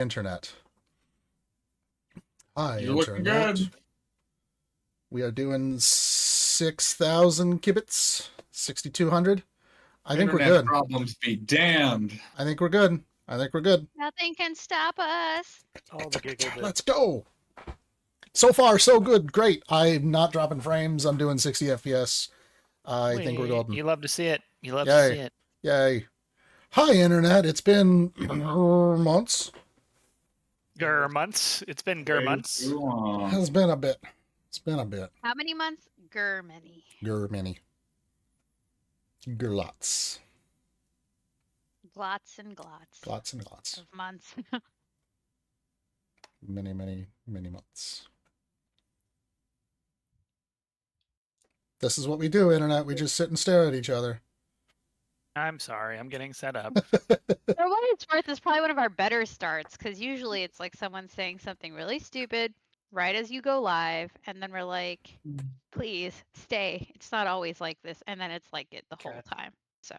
Internet. Hi, You're looking Internet. good. We are doing 6,000 kibits, 6,200. I think we're Internet good. problems be damned. I think we're good. I think we're good. Nothing can stop us. All the giggle bit. Let's go. So far, so good. Great. I'm not dropping frames. I'm doing 60 FPS. I think we're golden. You love to see it. You love Yay. to see it. Yay. Hi, Internet. It's been months. Months. It's been months. It's been a bit. It's been a bit. How many months? Many. Many. Lots. Glots and glots. Lots and lots. Of months. Many, many, many months. This is what we do, Internet. We just sit and stare at each other. I'm sorry. I'm getting set up. For what it's worth, it's probably one of our better starts, because usually it's like someone saying something really stupid right as you go live, and then we're like, please stay. It's not always like this, and then it's like it the whole time. So.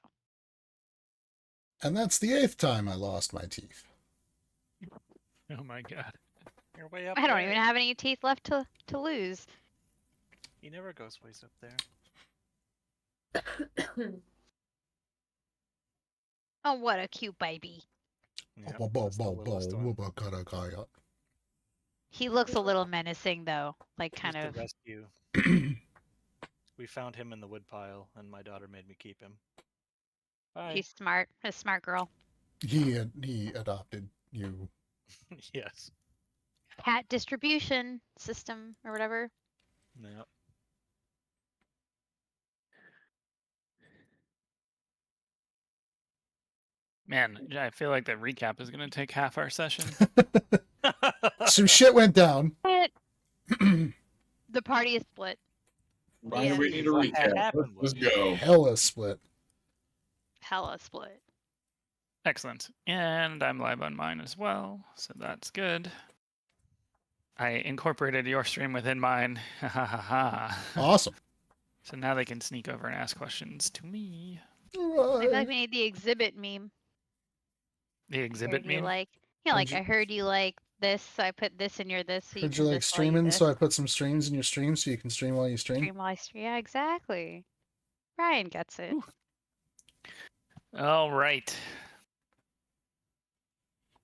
And that's the 8th time I lost my teeth. Oh my god. You're way up I don't there. even have any teeth left to lose. He never goes ways up there. Oh, what a cute baby. Yep, Bo- that's the littlest one. He looks a little menacing, though. Like, He's kind the of. rescue. We found him in the woodpile, and my daughter made me keep him. Bye. He's smart. A smart girl. He adopted you. Yes. Cat distribution system or whatever. Yep. Man, I feel like the recap is going to take half our session. Some shit went down. The party is split. Why do we need a recap? Let's go. Hella split. Hella split. Excellent. And I'm live on mine as well, so that's good. I incorporated your stream within mine. Ha ha ha ha. Awesome. So now they can sneak over and ask questions to me. I feel like we need the exhibit meme. The exhibit meme? Like, yeah, like I heard you like this, so I put this in your this. So Heard you like streaming, so I put some streams in your stream so you can stream while you stream. Stream while I stream. Yeah, exactly. Ryan gets it. Ooh. All right.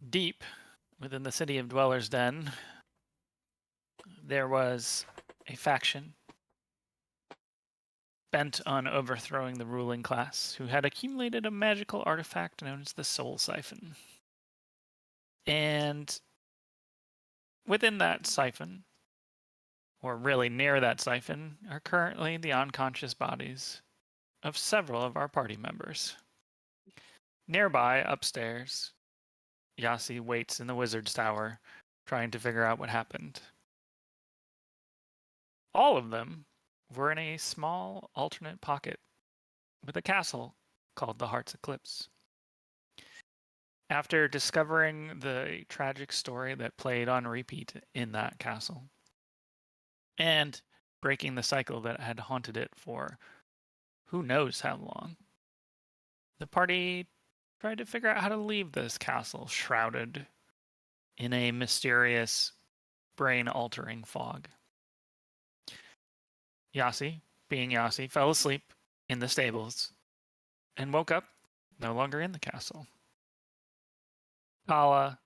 Deep within the city of Dweller's Den, there was a faction bent on overthrowing the ruling class who had accumulated a magical artifact known as the Soul Siphon. And within that siphon, or really near that siphon, are currently the unconscious bodies of several of our party members. Nearby, upstairs, Yasi waits in the wizard's tower, trying to figure out what happened. All of them were in a small alternate pocket with a castle called the Heart's Eclipse. After discovering the tragic story that played on repeat in that castle, and breaking the cycle that had haunted it for who knows how long, the party tried to figure out how to leave this castle shrouded in a mysterious, brain-altering fog. Yasi, being Yasi, fell asleep in the stables and woke up no longer in the castle. Calla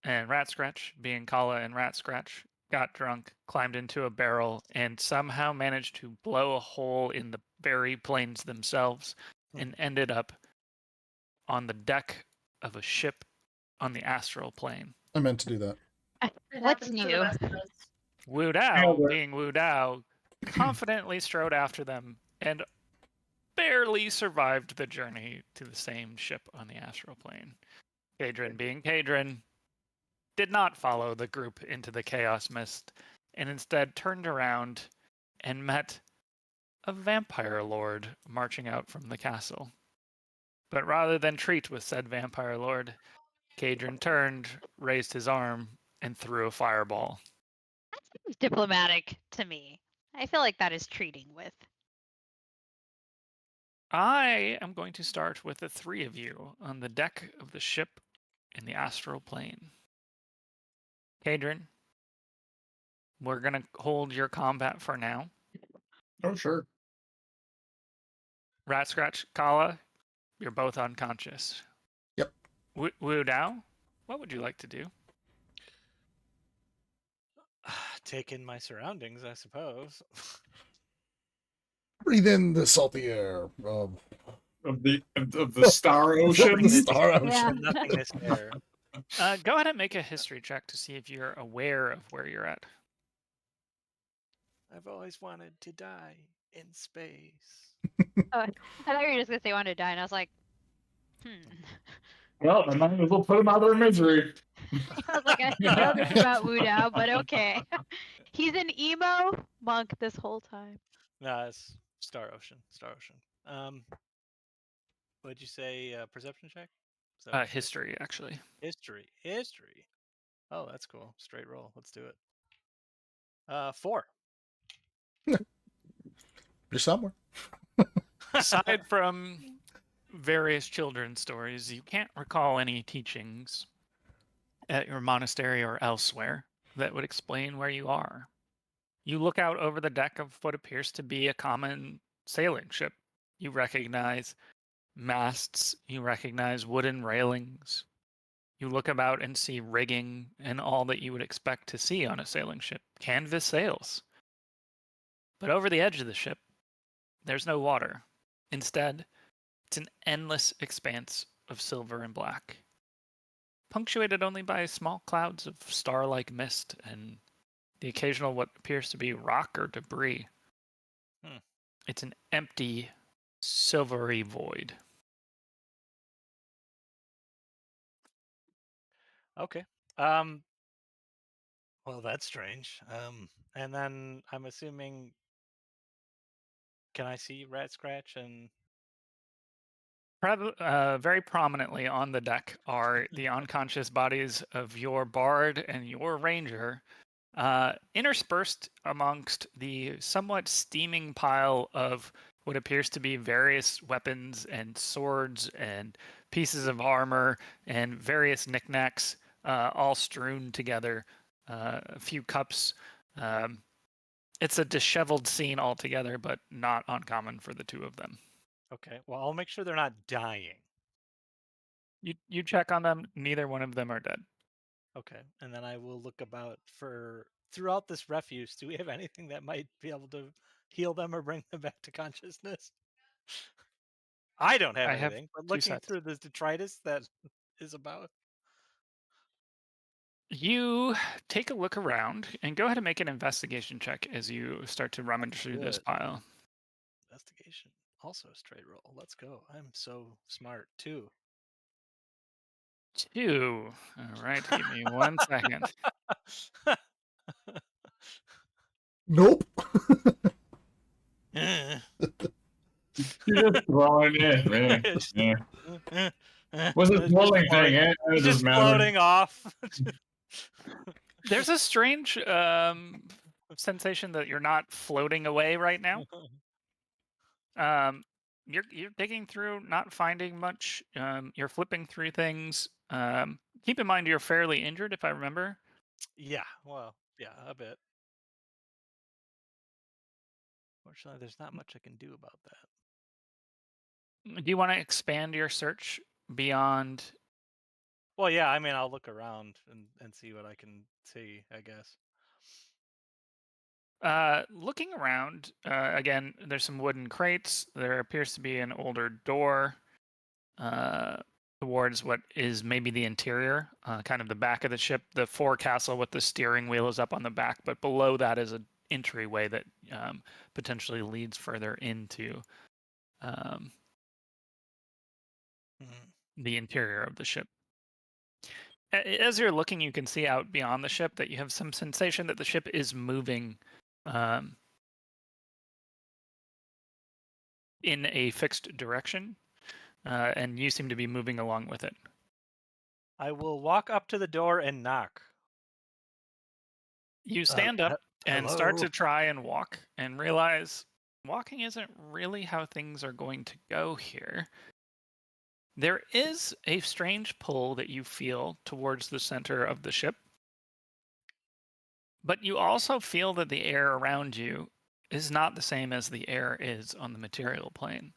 and Ratscratch, being Calla and Ratscratch, got drunk, climbed into a barrel, and somehow managed to blow a hole in the very planes themselves and ended up on the deck of a ship on the astral plane. I meant to do that. What's new? Wudao, being Wudao, confidently strode after them and barely survived the journey to the same ship on the astral plane. Kaydren, being Kaydren, did not follow the group into the chaos mist and instead turned around and met a vampire lord marching out from the castle. But rather than treat with said vampire lord, Kaydren turned, raised his arm, and threw a fireball. That seems diplomatic to me. I feel like that is treating with. I am going to start with the three of you on the deck of the ship in the astral plane. Kaydren, we're going to hold your combat for now. Oh, sure. Ratscratch, Calla, you're both unconscious. Yep. Wudao, what would you like to do? Take in my surroundings, I suppose. Breathe in the salty air of the Star Ocean. the Star Ocean. Yeah. Nothingness air. Go ahead and make a history check to see if you're aware of where you're at. I've always wanted to die in space. Oh, I thought you were just gonna say wanted to die, and I was like, Well, I might as well put him out of their misery. I was like, I know this about Wudao, but okay. He's an emo monk this whole time. No, it's Star Ocean. Star Ocean. What'd you say? Perception check? Is that what you said? History, actually. History. Oh, that's cool. Straight roll. Let's do it. 4. You're somewhere. Aside from various children's stories, you can't recall any teachings at your monastery or elsewhere that would explain where you are. You look out over the deck of what appears to be a common sailing ship. You recognize masts, you recognize wooden railings. You look about and see rigging and all that you would expect to see on a sailing ship. Canvas sails. But over the edge of the ship, there's no water. Instead, it's an endless expanse of silver and black, punctuated only by small clouds of star-like mist and the occasional what appears to be rock or debris. It's an empty, silvery void. Okay. Well, that's strange. And then I'm assuming, can I see Ratscratch and? Very prominently on the deck are the unconscious bodies of your bard and your ranger, interspersed amongst the somewhat steaming pile of what appears to be various weapons and swords and pieces of armor and various knickknacks, all strewn together. A few cups. It's a disheveled scene altogether, but not uncommon for the two of them. Okay. Well, I'll make sure they're not dying. You check on them. Neither one of them are dead. Okay. And then I will look about for throughout this refuse. Do we have anything that might be able to heal them or bring them back to consciousness? I don't have anything, but looking through the detritus that is about. You take a look around and go ahead and make an investigation check as you start to rummage through this pile. Investigation. Also a straight roll. Let's go. I'm so smart. 2. 2. All right. Give me 1 second. Nope. You're just throwing in, man. Yeah. What's this rolling thing? Eh? Just floating off. There's a strange sensation that you're not floating away right now. You're digging through, not finding much. You're flipping through things. Keep in mind you're fairly injured, if I remember. Yeah, well, yeah, a bit. Fortunately, there's not much I can do about that. Do you want to expand your search beyond? Well, yeah, I mean, I'll look around and see what I can see, I guess. Looking around, again, there's some wooden crates. There appears to be an older door towards what is maybe the interior, kind of the back of the ship. The forecastle with the steering wheel is up on the back, but below that is an entryway that potentially leads further into the interior of the ship. As you're looking, you can see out beyond the ship that you have some sensation that the ship is moving in a fixed direction, and you seem to be moving along with it. I will walk up to the door and knock. You stand up and start to try and walk and realize walking isn't really how things are going to go here. There is a strange pull that you feel towards the center of the ship. But you also feel that the air around you is not the same as the air is on the material plane.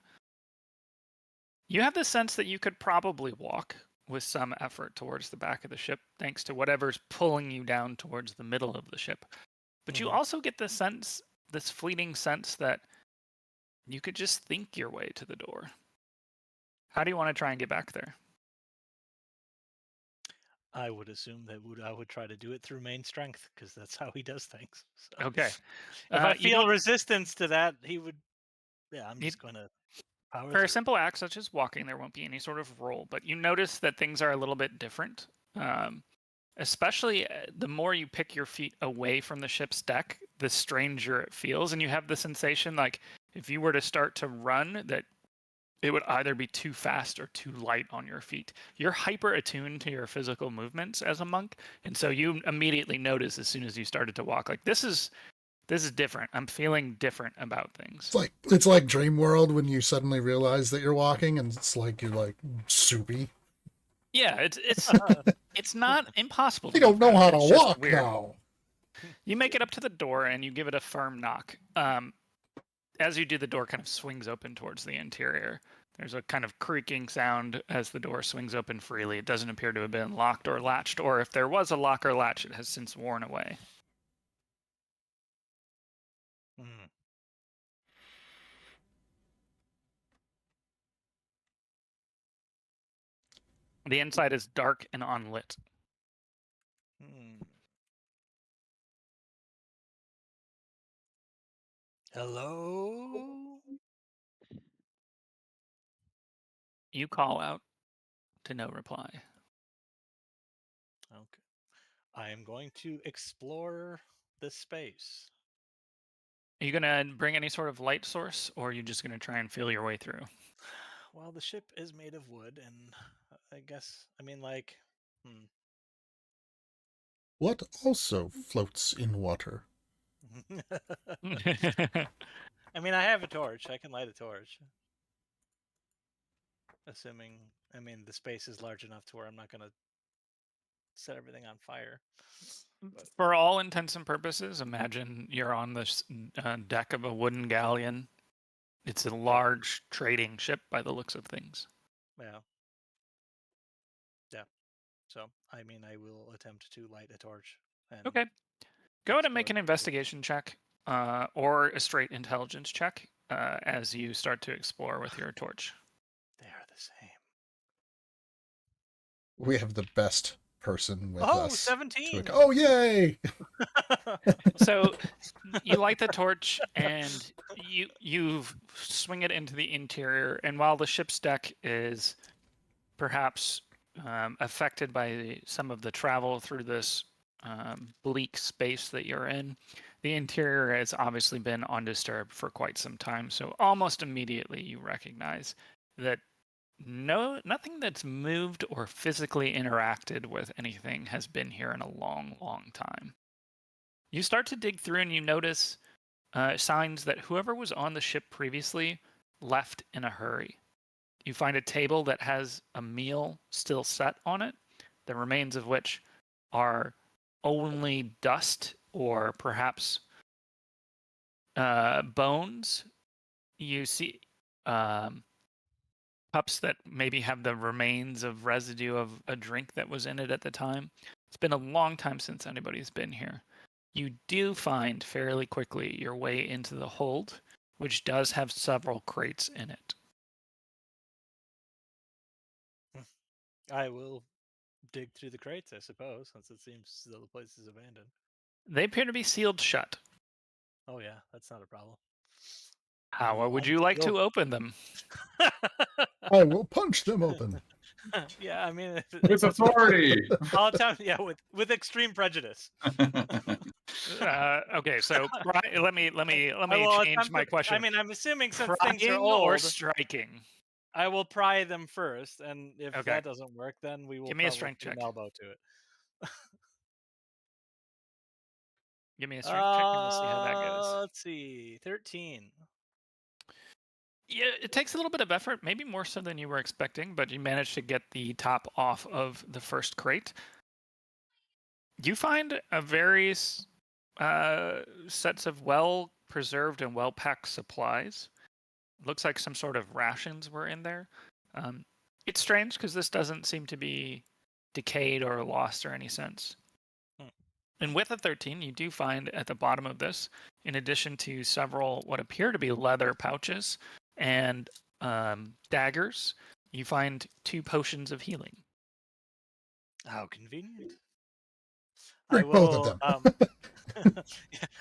You have the sense that you could probably walk with some effort towards the back of the ship, thanks to whatever's pulling you down towards the middle of the ship. But you also get the sense, this fleeting sense, that you could just think your way to the door. How do you want to try and get back there? I would assume that Wudao would try to do it through main strength, because that's how he does things. So Okay. if I You feel don't- resistance to that, he would. Yeah, I'm You- just going to power For a through. simple act such as walking, there won't be any sort of roll, but you notice that things are a little bit different. Especially the more you pick your feet away from the ship's deck, the stranger it feels. And you have the sensation like if you were to start to run, that it would either be too fast or too light on your feet. You're hyper attuned to your physical movements as a monk. And so you immediately notice as soon as you started to walk, like this is different. I'm feeling different about things. It's like Dream World when you suddenly realize that you're walking and it's like you're like soupy. Yeah, it's not impossible. You don't know how to It's just walk weird. now. You make it up to the door and you give it a firm knock. As you do, the door kind of swings open towards the interior. There's a kind of creaking sound as the door swings open freely. It doesn't appear to have been locked or latched, or if there was a lock or latch, it has since worn away. Hmm. The inside is dark and unlit. Hmm. Hello? You call out to no reply. Okay. I am going to explore this space. Are you going to bring any sort of light source, or are you just going to try and feel your way through? Well, the ship is made of wood, and I guess, I mean, like, What also floats in water? I mean, I have a torch. I can light a torch. Assuming, I mean, the space is large enough to where I'm not going to set everything on fire. For all intents and purposes, imagine you're on this deck of a wooden galleon. It's a large trading ship by the looks of things. Yeah. Yeah. So, I mean, I will attempt to light a torch. And Okay. Go ahead and make explore an investigation check or a straight intelligence check as you start to explore with your torch. They are the same. We have the best person with Oh, us. 17! Oh, yay! So you light the torch and you swing it into the interior. And while the ship's deck is perhaps affected by some of the travel through this bleak space that you're in, the interior has obviously been undisturbed for quite some time. So almost immediately you recognize that nothing that's moved or physically interacted with anything has been here in a long, long time. You start to dig through and you notice signs that whoever was on the ship previously left in a hurry. You find a table that has a meal still set on it, the remains of which are only dust or perhaps bones. You see cups that maybe have the remains of residue of a drink that was in it at the time. It's been a long time since anybody's been here. You do find fairly quickly your way into the hold, which does have several crates in it. I will dig through the crates, I suppose, since it seems still the place is abandoned. They appear to be sealed shut. Oh, yeah, that's not a problem. How would you like to open them? I will punch them open. Yeah, I mean, With authority. I'll attempt, yeah, with extreme prejudice. Okay, so let me I will change attempt my to- question. I mean, I'm assuming since things are Prying old, or striking? I will pry them first, and if Okay. that doesn't work, then we will Give me a probably strength put an check. elbow to it. Give me a strength check and we'll see how that goes. Let's see, 13. Yeah, it takes a little bit of effort, maybe more so than you were expecting, but you managed to get the top off of the first crate. You find a very sets of well-preserved and well-packed supplies. Looks like some sort of rations were in there. It's strange because this doesn't seem to be decayed or lost or any sense. And with a 13, you do find at the bottom of this, in addition to several what appear to be leather pouches and daggers, you find 2 potions of healing. How convenient. Drink both of them.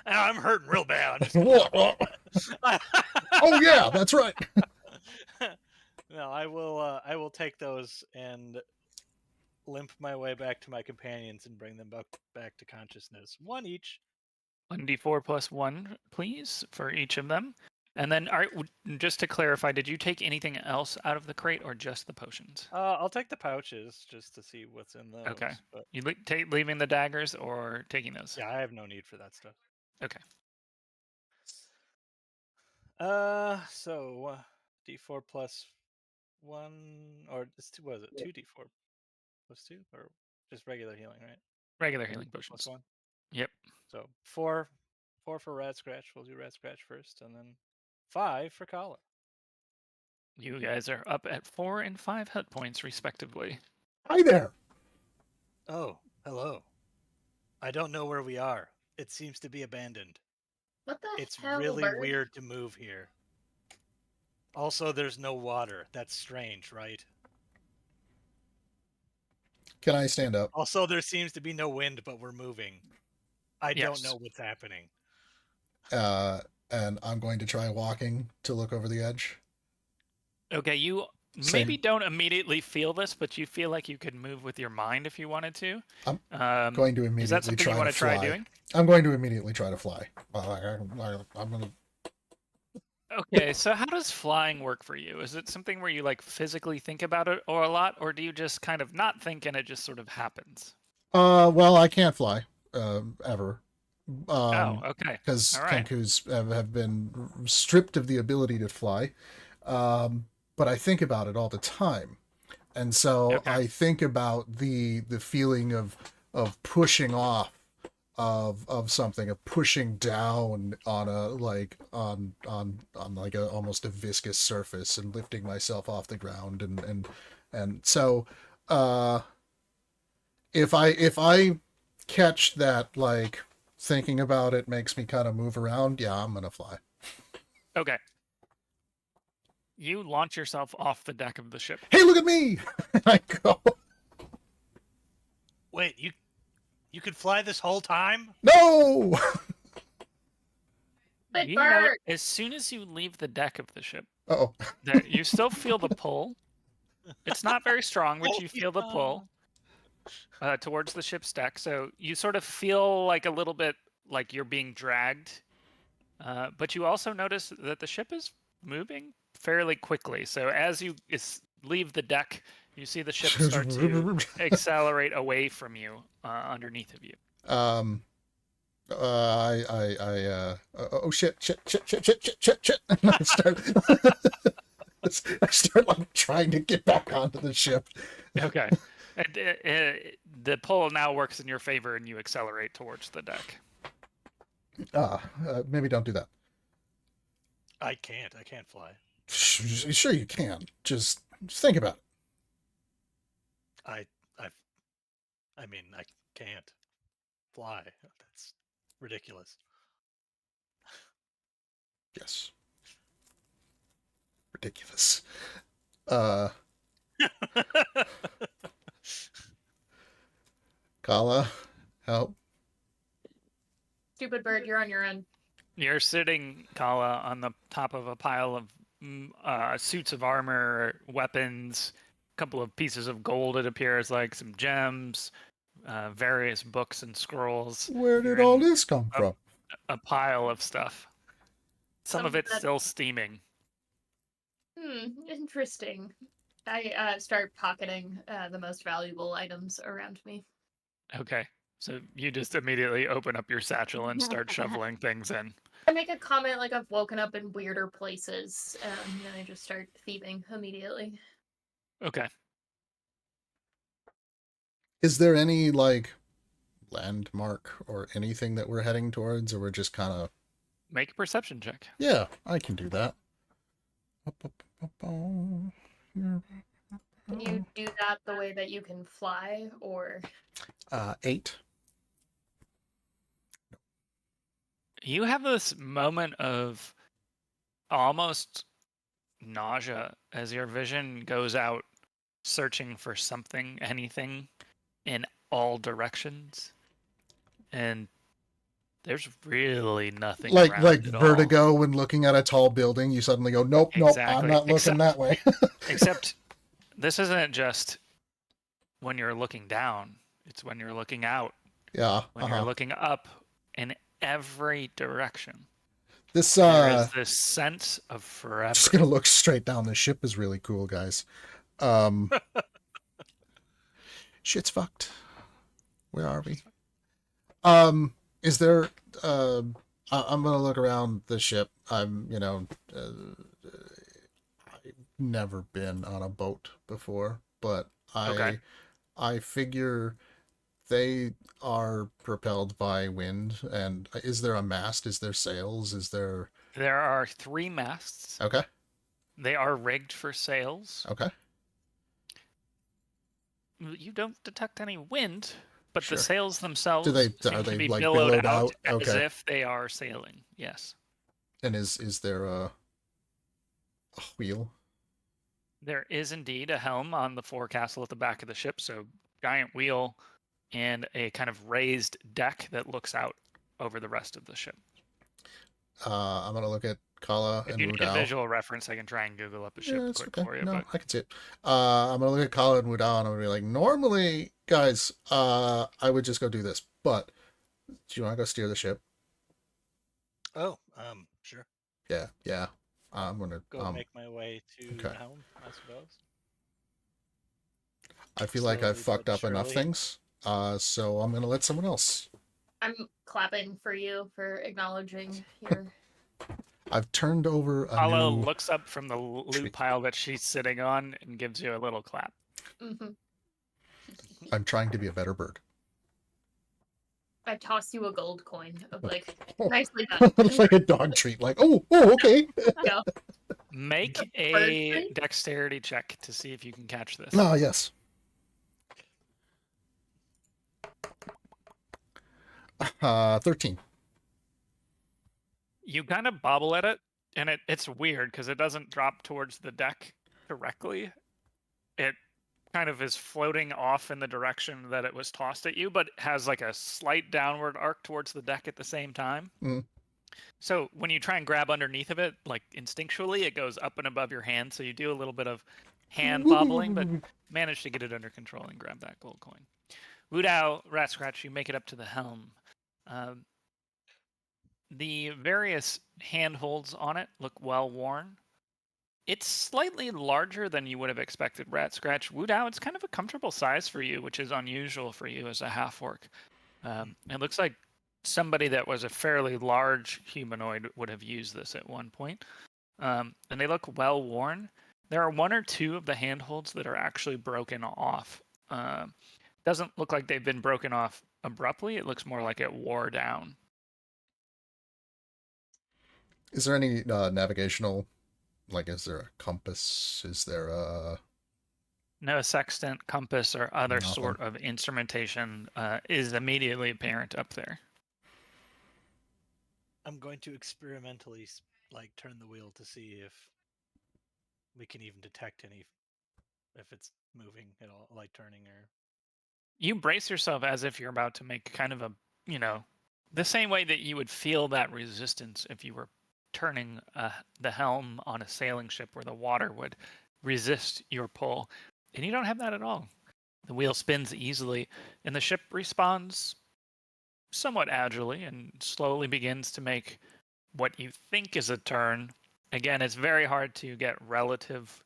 I'm hurting real bad. Oh yeah, that's right. No, I will take those and limp my way back to my companions and bring them back to consciousness. 1 each. 1d4 plus 1, please, for each of them. And then, just to clarify, did you take anything else out of the crate or just the potions? I'll take the pouches just to see what's in those. Okay. But... You leaving the daggers or taking those? Yeah, I have no need for that stuff. Okay. So d4 plus 1, or it's 2, what is it? 2d4 plus 2, or just regular healing, right? Regular healing Plus potions. 1. Yep. So 4 for Ratscratch. We'll do Ratscratch first, and then 5 for Calla. You guys are up at 4 and 5 hit points, respectively. Hi there. Oh, hello. I don't know where we are. It seems to be abandoned. What the It's hell, really bird? weird to move here. Also, there's no water. That's strange, right? Can I stand up? Also, there seems to be no wind, but we're moving. I don't Yes. know what's happening. And I'm going to try walking to look over the edge. Okay, you Same. maybe don't immediately feel this, but you feel like you could move with your mind if you wanted to. I'm going to immediately Is that something try you want to to try fly. doing? I'm going to immediately try to fly. I'm going to... Okay, so how does flying work for you? Is it something where you like physically think about it or a lot, or do you just kind of not think and it just sort of happens? Well, I can't fly, ever. Oh, okay. Because All right. Kenkus have been stripped of the ability to fly. But I think about it all the time. And so Okay. I think about the feeling of pushing off of something, of pushing down on a like on like a almost a viscous surface and lifting myself off the ground and so if I catch that, like, thinking about it makes me kind of move around, yeah, I'm gonna fly. Okay. You launch yourself off the deck of the ship. Hey, look at me! I go. Wait, you could fly this whole time? No! But You know, bird. as soon as you leave the deck of the ship, Uh-oh. you still feel the pull. It's not very strong, but you feel the pull towards the ship's deck. So you sort of feel like a little bit like you're being dragged. But you also notice that the ship is moving fairly quickly. So as you leave the deck, you see the ship start to accelerate away from you, underneath of you. Oh shit. And I start like trying to get back onto the ship. Okay. And, the pull now works in your favor and you accelerate towards the deck. Maybe don't do that. I can't fly. Sure you can. Just think about it. I mean, I can't fly. That's ridiculous. Yes. Ridiculous. Calla, help. Stupid bird, you're on your own. You're sitting, Calla, on the top of a pile of suits of armor, weapons, a couple of pieces of gold, it appears like, some gems, various books and scrolls. Where did all this come from? A pile of stuff. Some of it's that- still steaming. Interesting. I start pocketing the most valuable items around me. Okay. So you just immediately open up your satchel and start shoveling things in. I make a comment like I've woken up in weirder places, and then I just start thieving immediately. Okay. Is there any, like, landmark or anything that we're heading towards, or we're just kind of... Make a perception check. Yeah, I can do that. Can you do that the way that you can fly, or 8. You have this moment of almost nausea as your vision goes out searching for something, anything, in all directions. And there's really nothing Like around at all. vertigo when looking at a tall building, you suddenly go, nope, I'm Exactly. not looking that way. Except this isn't just when you're looking down, it's when you're looking out, Yeah. when you're looking up in every direction. This There is this sense of forever. just gonna look straight down. The ship is really cool, guys. Shit's fucked. Where are we? Is there I'm gonna look around the ship. I'm, I've never been on a boat before, but Okay. I figure they are propelled by wind. And is there a mast? Is there sails? Is there... There are 3 masts. Okay. They are rigged for sails. Okay. You don't detect any wind, but Sure. the sails themselves Are seem they to be like billowed out as Okay. if they are sailing. Yes. And is there a wheel? There is indeed a helm on the forecastle at the back of the ship, so giant wheel and a kind of raised deck that looks out over the rest of the ship. I'm gonna look at Calla If and you need a Wudao. visual reference, I can try and Google up a ship It's quick okay. for you. No, But I can see it. I'm gonna look at Calla and Wudao, and I'm gonna be like, normally, guys, I would just go do this, but do you want to go steer the ship? Oh, sure. Yeah. I'm gonna Go make my way to okay. the helm, I suppose. I feel like I've Slowly fucked but up enough surely. things, so I'm gonna let someone else. I'm clapping for you for acknowledging your. I've turned over a Calla new... looks up from the loot pile that she's sitting on and gives you a little clap. Mm-hmm. I'm trying to be a better bird. I toss you a gold coin of like, Oh. nicely done. It's like a dog treat. Like, oh, okay. Yeah. Make Bird a treat? dexterity check to see if you can catch this. Ah, yes. 13. You kind of bobble at it, and it's weird because it doesn't drop towards the deck directly. It kind of is floating off in the direction that it was tossed at you, but has like a slight downward arc towards the deck at the same time. Mm. So when you try and grab underneath of it, like instinctually, it goes up and above your hand. So you do a little bit of hand bobbling, but manage to get it under control and grab that gold coin. Wudao, Ratscratch, you make it up to the helm. The various handholds on it look well worn. It's slightly larger than you would have expected, Ratscratch. Wudao, it's kind of a comfortable size for you, which is unusual for you as a half-orc. It looks like somebody that was a fairly large humanoid would have used this at one point. And they look well worn. There are 1 or 2 of the handholds that are actually broken off. Doesn't look like they've been broken off abruptly. It looks more like it wore down. Is there any navigational, like, is there a compass? Is there a... No sextant, compass, or other Nothing. sort of instrumentation is immediately apparent up there. I'm going to experimentally turn the wheel to see if we can even detect if it's moving at all, like turning or... You brace yourself as if you're about to make kind of a, the same way that you would feel that resistance if you were turning the helm on a sailing ship where the water would resist your pull. And you don't have that at all. The wheel spins easily, and the ship responds somewhat agilely and slowly begins to make what you think is a turn. Again, it's very hard to get relative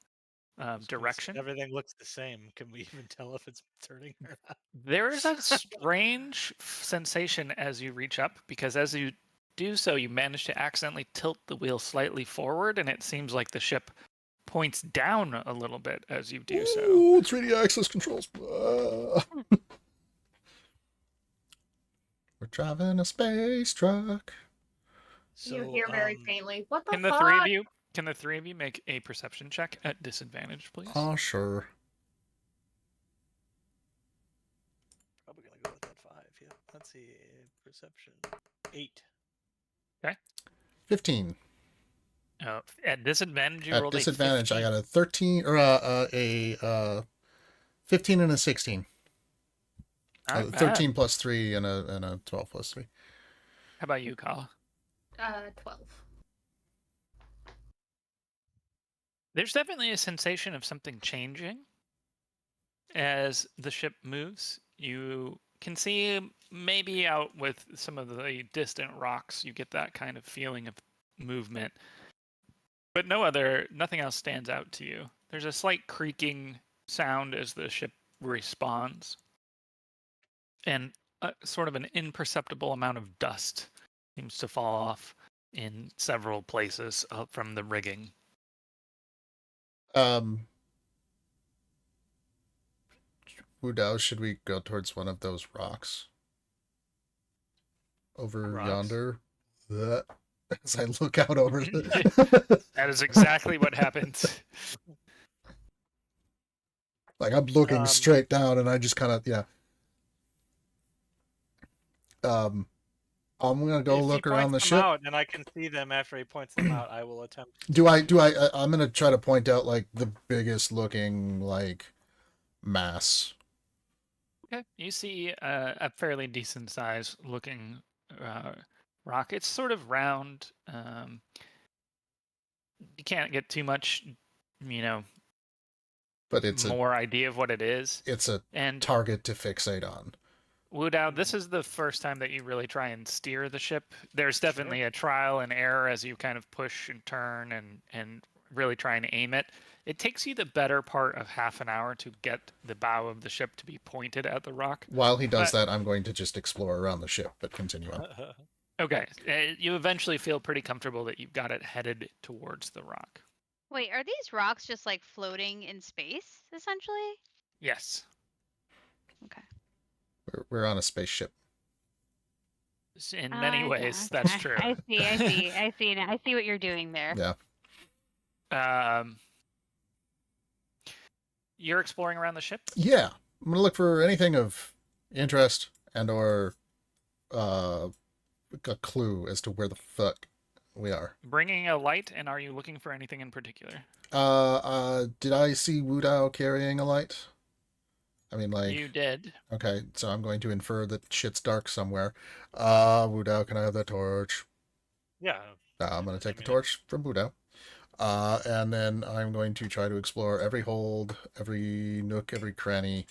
direction. Everything looks the same. Can we even tell if it's turning or not? There is a strange sensation as you reach up, because as you do so, you manage to accidentally tilt the wheel slightly forward, and it seems like the ship points down a little bit as you do so. Ooh, 3D access controls. We're driving a space truck. So, you hear very faintly, what the Can fuck? the three of you make a perception check at disadvantage, please? Oh, sure. Probably gonna go with that 5. Yeah. Let's see. Perception 8. 15. At disadvantage, you At rolled disadvantage, a I 15. got a 13 or a 15 and a 16. Not bad. 13 plus 3 and a 12 plus 3. How about you, Calla? 12. There's definitely a sensation of something changing as the ship moves. You can see maybe out with some of the distant rocks, you get that kind of feeling of movement. But nothing else stands out to you. There's a slight creaking sound as the ship respawns. And sort of an imperceptible amount of dust seems to fall off in several places from the rigging. Wudao, should we go towards one of those rocks? Over Rocks? yonder? As I look out over the... That is exactly what happens. Like, I'm looking straight down, and I just kind of, yeah. I'm gonna go If look he around the points them ship. out and I can see them after he points them out, I will attempt. I'm gonna try to point out, like, the biggest looking, like, mass. Okay, you see a fairly decent size looking rock. It's sort of round. You can't get too much, But it's more idea of what it is. It's a And target to fixate on. Wudao, this is the first time that you really try and steer the ship. There's definitely a trial and error as you kind of push and turn and really try and aim it. It takes you the better part of half an hour to get the bow of the ship to be pointed at the rock. While he does that, I'm going to just explore around the ship, but continue on. Okay, you eventually feel pretty comfortable that you've got it headed towards the rock. Wait, are these rocks just like floating in space, essentially? Yes. Okay. We're on a spaceship. In many ways, okay. that's true. I see. I see what you're doing there. Yeah. You're exploring around the ship? Yeah. I'm gonna look for anything of interest and or a clue as to where the fuck we are. Bringing a light, and are you looking for anything in particular? Did I see Wudao carrying a light? I mean, like... You did. Okay, so I'm going to infer that shit's dark somewhere. Wudao, can I have that torch? Yeah. I'm going to take the torch from Wudao. And then I'm going to try to explore every hold, every nook, every cranny,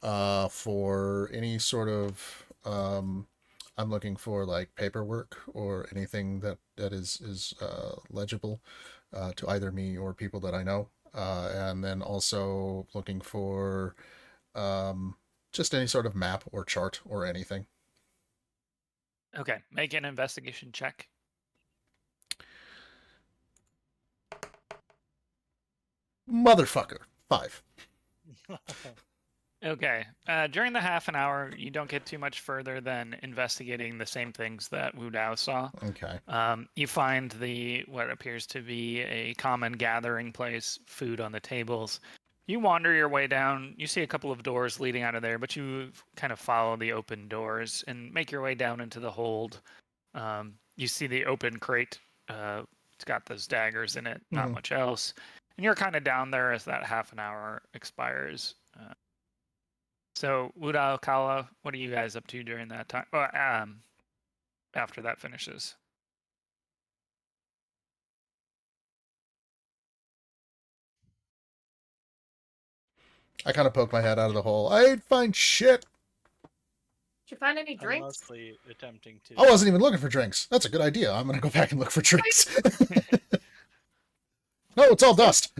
for any sort of... I'm looking for, like, paperwork or anything that is legible to either me or people that I know. And then also looking for... just any sort of map or chart or anything. Okay, make an investigation check. Motherfucker. 5. Okay. During the half an hour, you don't get too much further than investigating the same things that Wudao saw. Okay. You find what appears to be a common gathering place, food on the tables. You wander your way down. You see a couple of doors leading out of there, but you kind of follow the open doors and make your way down into the hold. You see the open crate. It's got those daggers in it, not much else. And you're kind of down there as that half an hour expires. So, Wudao, Calla, what are you guys up to during that time? After that finishes. I kind of poke my head out of the hole. I ain't find shit. Did you find any I'm drinks? mostly attempting to. I wasn't even looking for drinks. That's a good idea. I'm going to go back and look for drinks. No, it's all dust.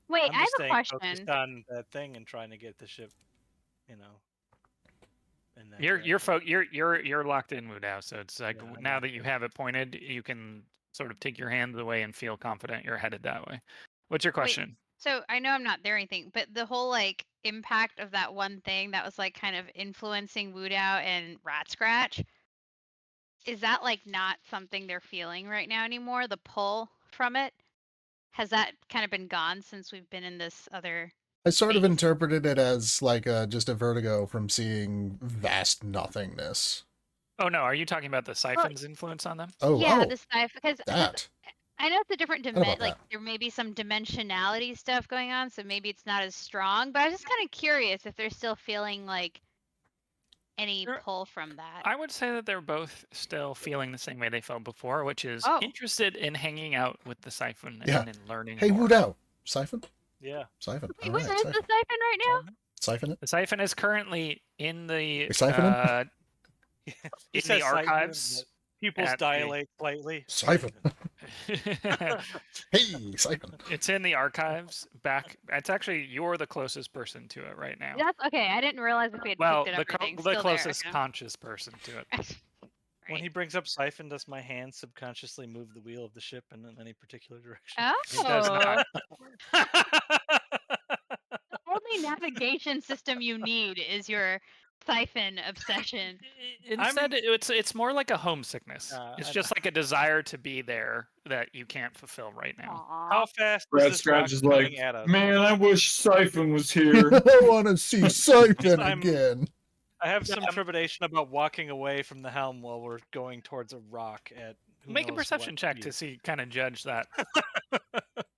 Wait, I'm I have just a staying question. focused on that thing and trying to get the ship, in that You're direction. you're locked in, Wudao. So it's like Yeah, I'm now locked that you in. have it pointed, you can sort of take your hand away and feel confident you're headed that way. What's your question? So I know I'm not there or anything, but the whole like impact of that one thing that was like kind of influencing Wudao and Ratscratch, is that like not something they're feeling right now anymore? The pull from it? Has that kind of been gone since we've been in this other I sort of phase? interpreted it as like just a vertigo from seeing vast nothingness. Oh no, are you talking about the siphon's influence on them? Oh, Yeah, oh, the stuff because that. I know it's a different What about like that? there may be some dimensionality stuff going on, so maybe it's not as strong. But I was just kind of curious if they're still feeling like any Sure. pull from that. I would say that they're both still feeling the same way they felt before, which is Oh. interested in hanging out with the siphon Yeah. and in learning Hey, more. Wudao. Siphon? Yeah. Siphon. Wait, All where right, is the siphon. siphon right now? Siphon it? The siphon is currently in the We siphoning? He in says the archives. Pupils at the- dilate slightly. Siphon. Hey, siphon. It's in the archives back. It's actually you're the closest person to it right now. That's okay. I didn't realize if we had Well, picked it up or anything. the Still closest there. conscious person to it. When Right. he brings up siphon, does my hand subconsciously move the wheel of the ship in any particular direction? It does Oh, not. the only navigation system you need is your siphon obsession. Instead, it's more like a homesickness. It's I just like a desire to be there that you can't fulfill right now. Aw. How fast is this rock Ratscratch is like, coming at us? man, I wish Siphon was here. I want to see siphon I'm- again. I have some trepidation about walking away from the helm while we're going towards a rock at who Make a knows perception what check speed. to see, kind of judge that.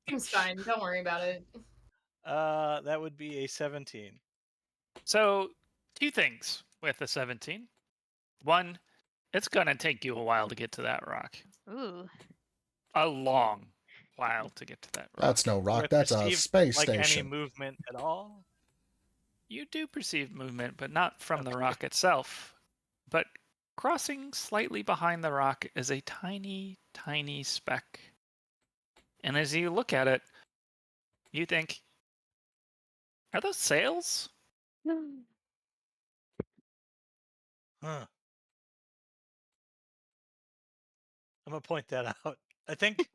Seems fine. Don't worry about it. That would be a 17. So, two things with the 17. One, it's gonna take you a while to get to that rock. Ooh. A long while to get to that rock. That's no Do rock. I That's a perceive, space like any station. movement at all? You do perceive movement, but not from the rock itself. But crossing slightly behind the rock is a tiny, tiny speck. And as you look at it, you think, are those sails? Huh. I'm gonna point that out. I think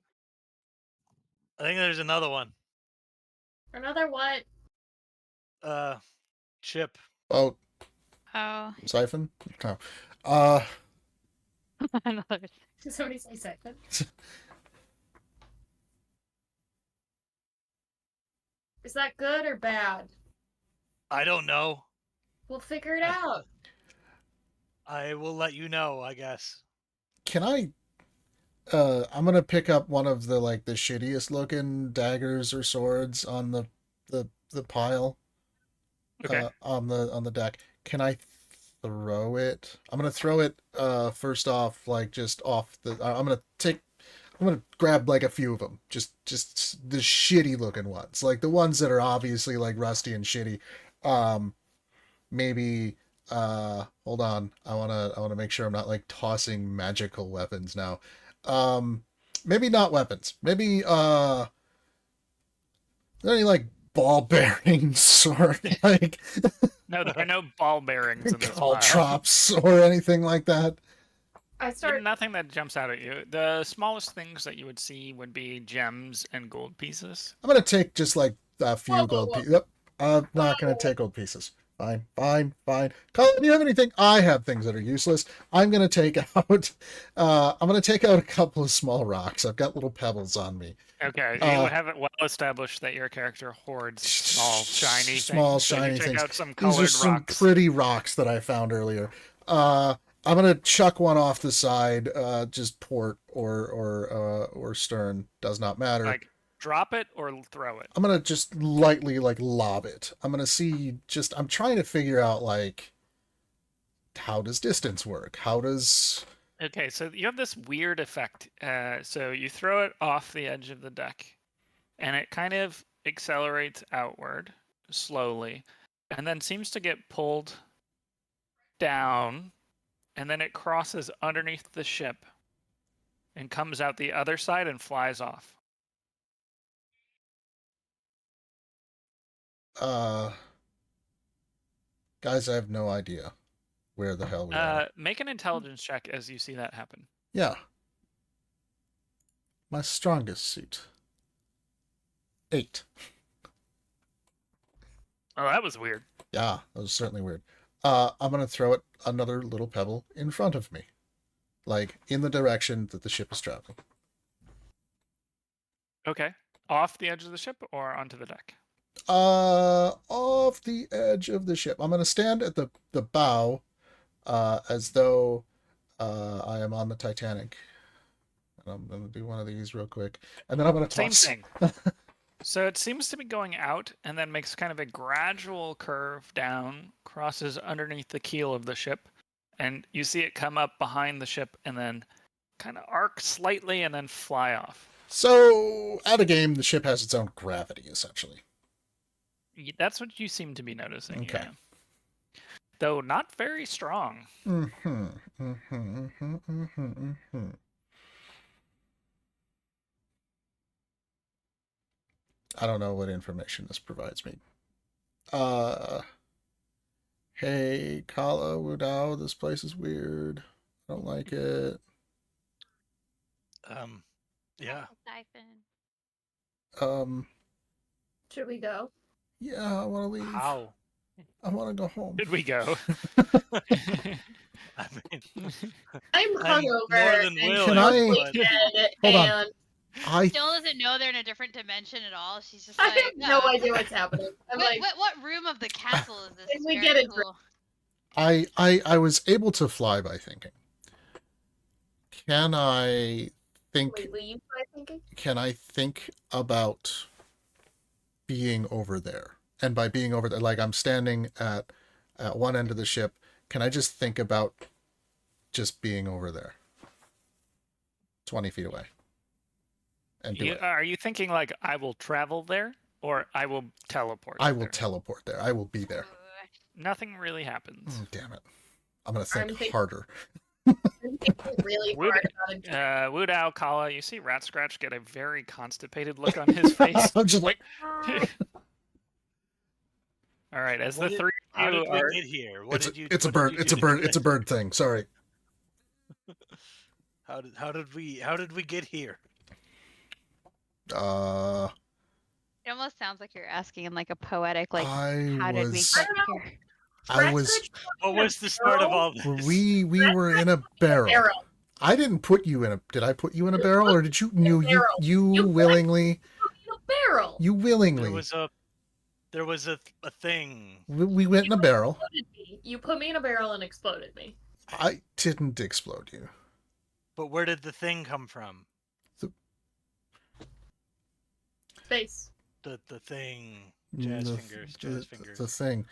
there's another one. Another what? Chip. Oh, Oh. siphon? No. Another. Did somebody say siphon? Is that good or bad? I don't know. We'll figure it out. I will let you know, I guess. Can I I'm gonna pick up one of the like the shittiest looking daggers or swords on the pile. Okay. On the deck. Can I throw it? I'm gonna throw it first off, like just off the I'm gonna grab like a few of them, just the shitty looking ones, like the ones that are obviously like rusty and shitty. Maybe hold on, I wanna make sure I'm not like tossing magical weapons now. Maybe not weapons. Maybe are there any like ball bearings or like No, there are no ball bearings in this pile. caltrops or anything like that? I start. Nothing that jumps out at you. The smallest things that you would see would be gems and gold pieces. I'm gonna take just like a few Whoa, gold whoa. pieces. Yep. I'm not gonna take gold pieces. Fine. Colin, do you have anything? I have things that are useless. I'm gonna take out. I'm gonna take out a couple of small rocks. I've got little pebbles on me. Okay, you have it well established that your character hoards small shiny Small things. So shiny you take things. out some These colored are some rocks. pretty rocks that I found earlier. I'm gonna chuck one off the side. Just port or stern, does not matter. Like drop it or throw it. I'm gonna just lightly like lob it. I'm gonna see. I'm trying to figure out like how does distance work? How does Okay, so you have this weird effect. So you throw it off the edge of the deck, and it kind of accelerates outward slowly, and then seems to get pulled down, and then it crosses underneath the ship and comes out the other side and flies off. guys, I have no idea where the hell we are. Make an intelligence check as you see that happen. Yeah. My strongest suit. 8. Oh, that was weird. Yeah, that was certainly weird. I'm gonna throw another little pebble in front of me, like in the direction that the ship is traveling. Okay. Off the edge of the ship or onto the deck? Off the edge of the ship. I'm gonna stand at the bow, as though I am on the Titanic. And I'm gonna do one of these real quick, and then I'm gonna Same toss. thing. So it seems to be going out and then makes kind of a gradual curve down, crosses underneath the keel of the ship, and you see it come up behind the ship and then kind of arc slightly and then fly off. So, at a game, the ship has its own gravity, essentially. That's what you seem to be noticing. Okay. Yeah. Though not very strong. I don't know what information this provides me. Hey, Calla, Wudao, this place is weird. I don't like it. Yeah. Should we go? Yeah, I want to leave. How? I want to go home. Should we go? I mean, I'm I'm hungover. more than and willing. Can I- mostly but- dead, Hold on. and I Still doesn't know they're in a different dimension at all. She's just I like, have no "Oh, idea what's happening. I'm like, what room of the castle is this? If It's we very get it cool. I was able to fly by thinking. Can I think? wait, will you try thinking? Can I think about being over there? And by being over there, like I'm standing at one end of the ship. Can I just think about just being over there, 20 feet away, and do it? Are you thinking like I will travel there or I will teleport? I will there? teleport there. I will be there. Nothing really happens. Damn it! I'm gonna think thinking- harder. I'm thinking really Would- hard about it. Wudao, Calla, you see Ratscratch get a very constipated look on his face. I'm just like, All right, as What the did- three How of you did we are, get here? What it's did you? it's a what did bird. you It's a do bird. today? It's a bird thing. Sorry. How did we get here? It almost sounds like you're asking in like a poetic, like, I how did we was. get I don't know. here? I was. Ratscratch What was the start of all this? We were in a barrel. arrow. I didn't put you in a. Did I put you in a barrel, or did you? You barrel. you You willingly. In a barrel. You willingly. There was a thing. We went in a barrel. Exploded me. You put me in a barrel and exploded me. I didn't explode you. But where did the thing come from? Space. The thing. Jazz The- fingers. Jazz fingers. The thing.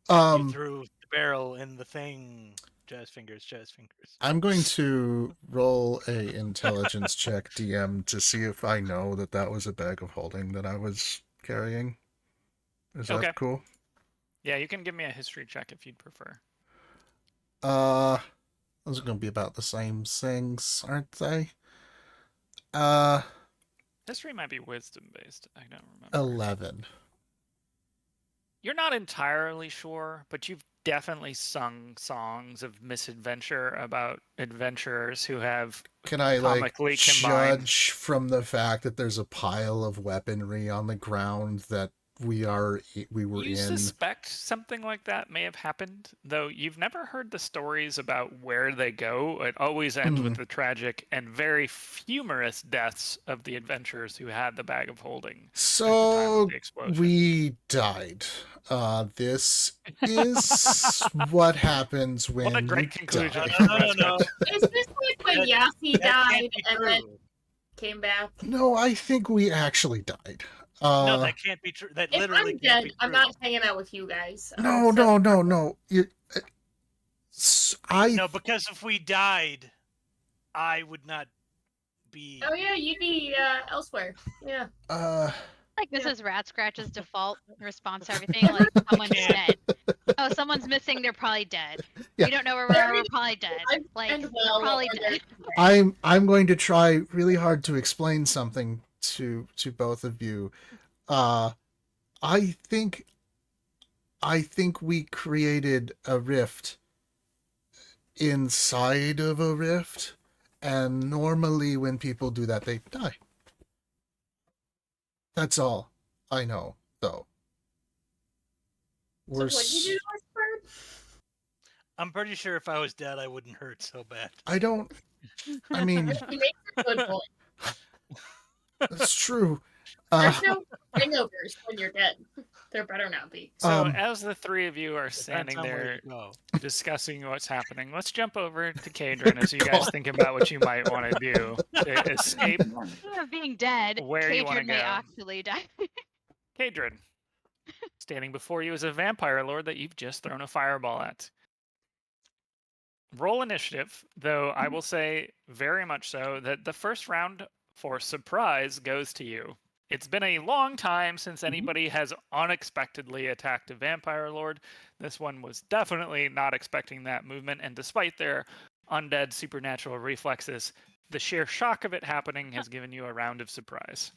You threw the barrel in the thing. Jazz fingers. Jazz fingers. I'm going to roll a intelligence check, DM, to see if I know that was a bag of holding that I was carrying. Is that Okay. cool? yeah, you can give me a history check if you'd prefer. Those are going to be about the same things, aren't they? History might be wisdom based. I don't remember. 11. You're not entirely sure, but you've definitely sung songs of misadventure about adventurers who have Can I like comically combined. judge from the fact that there's a pile of weaponry on the ground that we were You in? suspect something like that may have happened, though you've never heard the stories about where they go. It always ends with the tragic and very humorous deaths of the adventurers who had the bag of holding at the time So of the explosion. we died. This is what happens when What a great you conclusion. die. No. Is this like when Yasi That died can't be and then true. came back? No, I think we actually died. No, that can't be true. That If literally I'm can't dead, be true. I'm not hanging out with you guys. No. No, because if we died, I would not be. Oh yeah, you'd be elsewhere. Yeah. Like this Yeah. is Ratscratch's default response to everything. Like someone's dead. Oh, someone's missing. They're probably dead. Yeah. We don't know where we are. We're probably dead. I'm- Like and we're well, probably or dead. I'm going to try really hard to explain something to both of you. I think we created a rift inside of a rift, and normally when people do that, they die. That's all I know, though. We're So what did you do last part? I'm pretty sure if I was dead, I wouldn't hurt so bad. I don't. I mean, He makes a good point. that's true. There's no hangovers when you're dead. There better not be. So Um, as the three of you are Depends standing on where there you go. discussing what's happening, let's jump over to Kaydren as you guys think about what you might want to do to escape Instead of being dead, where you want to Kaydren may go. actually die. Kaydren, standing before you is a vampire lord that you've just thrown a fireball at. Roll initiative, though I will say very much so that the first round for surprise goes to you. It's been a long time since anybody has unexpectedly attacked a vampire lord. This one was definitely not expecting that movement, and despite their undead supernatural reflexes, the sheer shock of it happening has given you a round of surprise.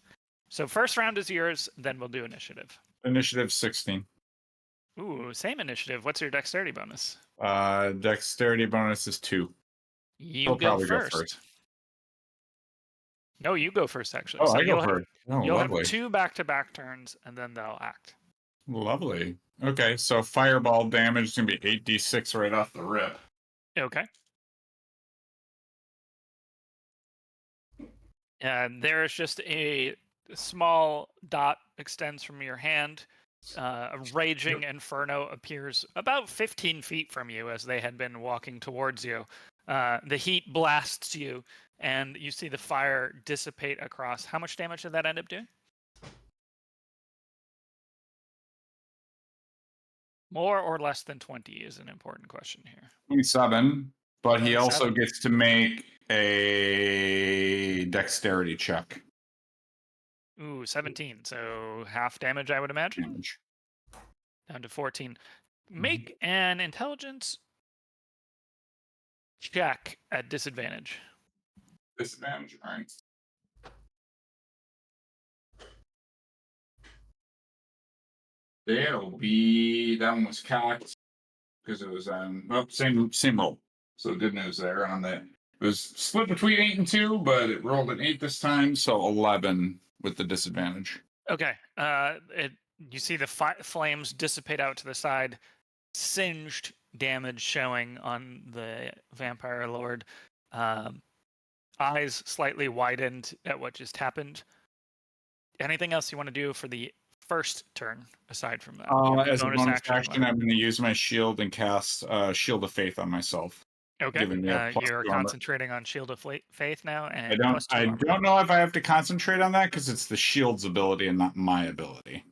So first round is yours, then we'll do initiative. Initiative 16. Ooh, same initiative. What's your dexterity bonus? Dexterity bonus is 2. You He'll go probably go first. first. No, you go first, actually. Oh, So I go you'll first. Oh, you'll lovely. have 2 back-to-back turns, and then they'll act. Lovely. Okay, so fireball damage is going to be 8d6 right off the rip. Okay. And there is just a small dot extends from your hand. A raging inferno appears about 15 feet from you as they had been walking towards you. The heat blasts you, and you see the fire dissipate across. How much damage did that end up doing? More or less than 20 is an important question here. 27, but he also 27. gets to make a dexterity check. Ooh, 17. So half damage, I would imagine. Damage. Down to 14. Make an intelligence check at disadvantage. Disadvantage, all right. There'll be, that one was cocked because it was same roll. So good news there on that. It was split between 8 and 2, but it rolled an 8 this time, so 11 with the disadvantage. Okay. You see the flames dissipate out to the side, singed damage showing on the vampire lord. Eyes slightly widened at what just happened. Anything else you want to do for the first turn aside from that? As a bonus action, I'm going to use my shield and cast Shield of Faith on myself. Okay. You're concentrating on Shield of Faith now, and I don't know if I have to concentrate on that because it's the shield's ability and not my ability.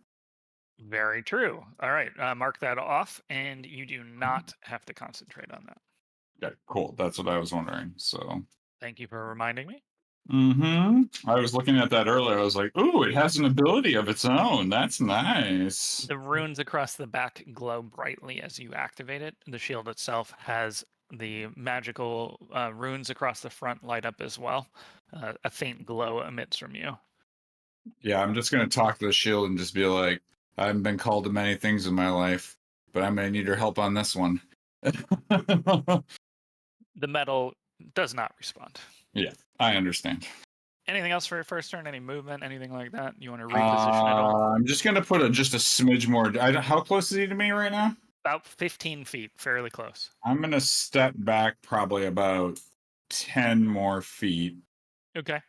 Very true. All right, mark that off, and you do not have to concentrate on that. Okay, cool. That's what I was wondering. So, thank you for reminding me. I was looking at that earlier. I was like, "Ooh, it has an ability of its own. That's nice." The runes across the back glow brightly as you activate it. The shield itself has the magical runes across the front light up as well. A faint glow emits from you. Yeah, I'm just going to talk to the shield and just be like, I haven't been called to many things in my life, but I'm going to need your help on this one. The metal does not respond. Yeah, I understand. Anything else for your first turn? Any movement? Anything like that? You want to reposition at all? I'm just going to put just a smidge more. How close is he to me right now? About 15 feet, fairly close. I'm going to step back probably about 10 more feet. Okay.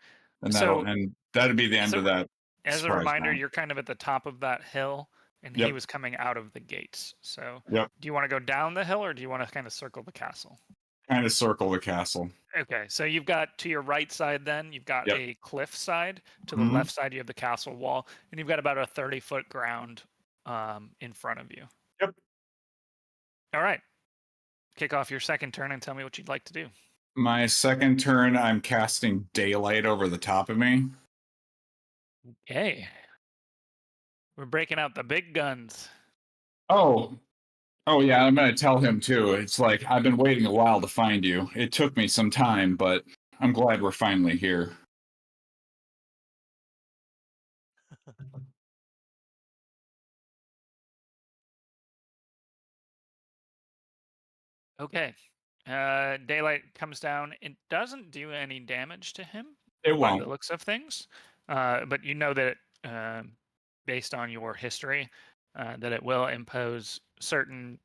And that'd be the end of that. As a reminder, you're kind of at the top of that hill, and he was coming out of the gates. So, do you want to go down the hill, or do you want to kind of circle the castle? Kind of circle the castle. Okay, so you've got to your right side, then you've got a cliff side. To the left side, you have the castle wall, and you've got about a 30-foot ground in front of you. Yep. All right. Kick off your second turn and tell me what you'd like to do. My second turn, I'm casting daylight over the top of me. Okay. We're breaking out the big guns. Oh yeah, I'm going to tell him too. It's like, I've been waiting a while to find you. It took me some time, but I'm glad we're finally here. Okay. Daylight comes down. It doesn't do any damage to him. It won't. By the looks of things. But you know that based on your history, that it will impose certain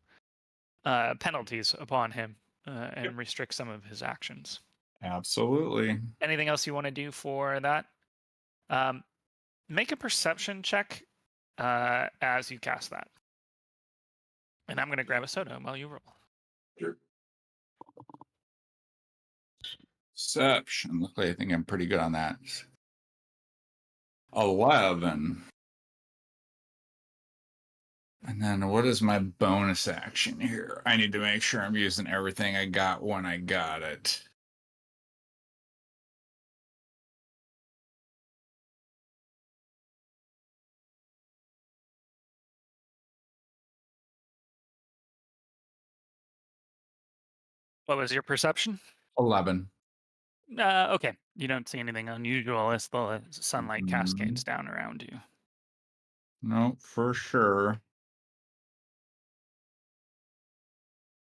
penalties upon him and restrict some of his actions. Absolutely. Anything else you want to do for that? Make a perception check as you cast that. And I'm going to grab a soda while you roll. Sure. Perception. Look, I think I'm pretty good on that. 11. And then what is my bonus action here? I need to make sure I'm using everything I got when I got it. What was your perception? 11. Okay. You don't see anything unusual as the sunlight cascades down around you. No, for sure.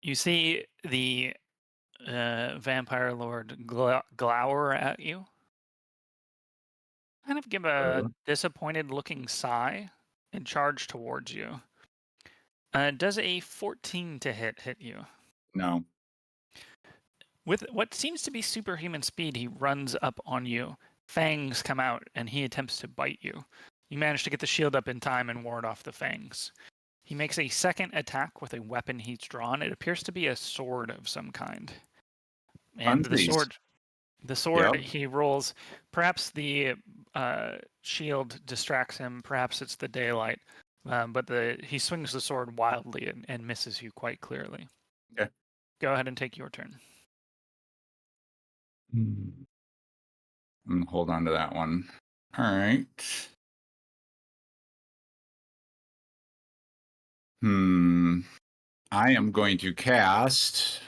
You see the vampire lord glower at you. Kind of give a disappointed looking sigh and charge towards you. Does a 14 to hit you? No. With what seems to be superhuman speed, he runs up on you. Fangs come out, and he attempts to bite you. You manage to get the shield up in time and ward off the fangs. He makes a second attack with a weapon he's drawn. It appears to be a sword of some kind. And the sword Yep. he rolls, perhaps the shield distracts him, perhaps it's the daylight, but he swings the sword wildly and misses you quite clearly. Okay. Go ahead and take your turn. I'm gonna hold on to that one. All right. I am going to cast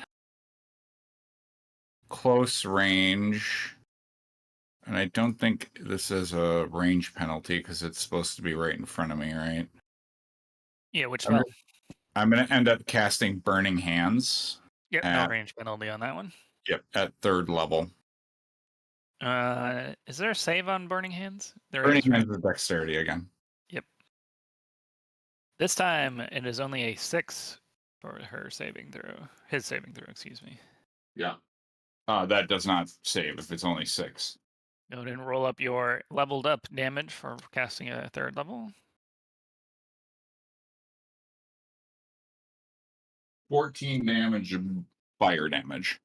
close range. And I don't think this is a range penalty because it's supposed to be right in front of me, right? Yeah, which spell? I'm going to end up casting Burning Hands. Yep, no range penalty on that one. Yep, at 3rd level. Is there a save on Burning Hands? There Burning is, right? Hands is dexterity again. Yep. This time it is only a 6 for his saving throw, excuse me. Yeah. That does not save if it's only 6. Go ahead and roll up your leveled up damage for casting a 3rd level. 14 damage of fire damage.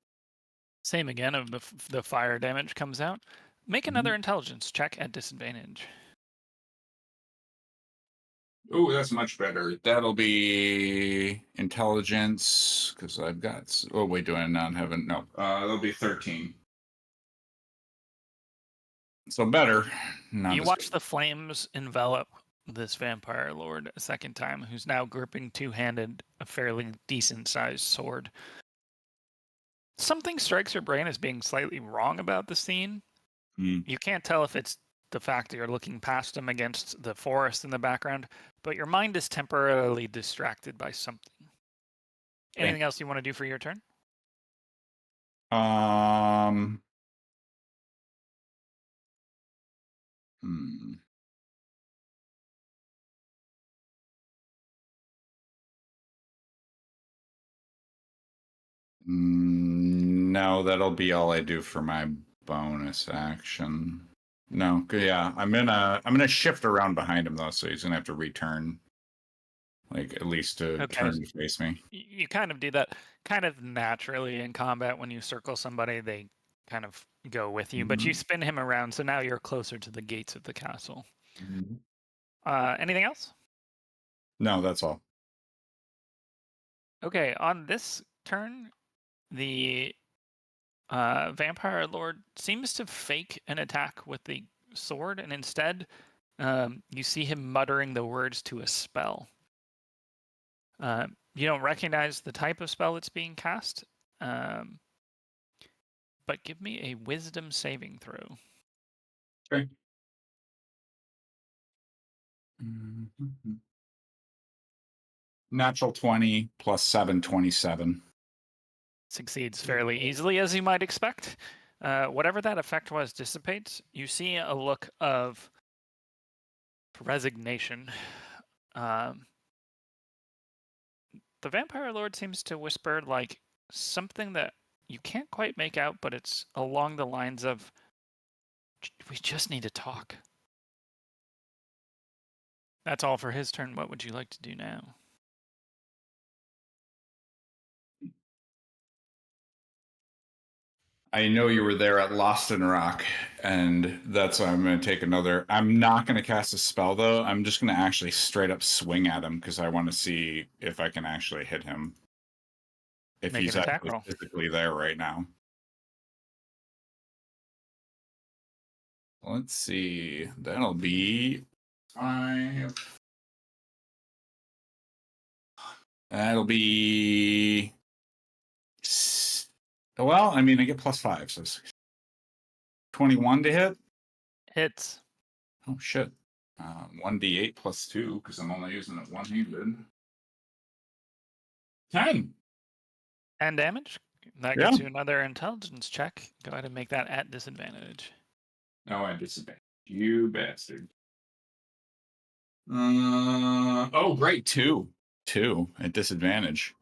Same again of the fire damage comes out. Make another intelligence check at disadvantage. Oh, that's much better. That'll be intelligence because I've got. Oh wait, do I not have it? No. That'll be 13. So better. You watch the flames envelop this vampire lord a second time, who's now gripping two-handed a fairly decent-sized sword. Something strikes your brain as being slightly wrong about the scene. You can't tell if it's the fact that you're looking past him against the forest in the background, but your mind is temporarily distracted by something. Okay. Anything else you want to do for your turn? No, that'll be all I do for my bonus action. No, yeah, I'm gonna shift around behind him though, so he's gonna have to return, like at least to turn to face me. You kind of do that kind of naturally in combat. When you circle somebody, they kind of go with you, but you spin him around, so now you're closer to the gates of the castle. Anything else? No, that's all. Okay, on this turn, the vampire lord seems to fake an attack with the sword, and instead you see him muttering the words to a spell. You don't recognize the type of spell that's being cast, but give me a wisdom saving throw. Okay. Natural 20 plus 7, 27. Succeeds fairly easily, as you might expect. Whatever that effect was dissipates. You see a look of resignation The Vampire Lord seems to whisper like something that you can't quite make out, but it's along the lines of, we just need to talk. That's all for his turn. What would you like to do now? I know you were there at Lost in Rock, and that's why I'm going to take another. I'm not going to cast a spell, though. I'm just going to actually straight up swing at him because I want to see if I can actually hit him. If Make he's an attack actually roll. physically there right now. Let's see. That'll be 5. That'll be. Well, I mean, I get +5, so 21 to hit. Hits. Oh shit. 1d8 +2 because I'm only using it one-handed. 10. 10 damage. That gets you another intelligence check. Go ahead and make that at disadvantage. No, at disadvantage. You bastard. Oh, great. 2. 2 at disadvantage.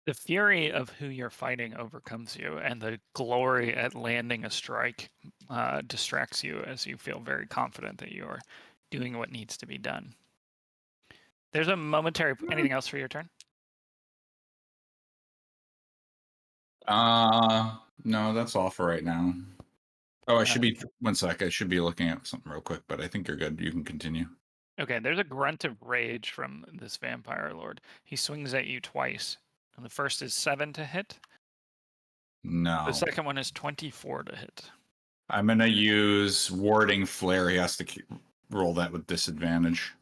The fury of who you're fighting overcomes you, and the glory at landing a strike distracts you as you feel very confident that you're doing what needs to be done. There's a momentary... Anything else for your turn? No, that's all for right now. Oh, I should be... 1 sec. I should be looking at something real quick, but I think you're good. You can continue. Okay, there's a grunt of rage from this Vampire Lord. He swings at you twice. And the first is 7 to hit. No. The second one is 24 to hit. I'm going to use Warding Flare. He has to roll that with disadvantage.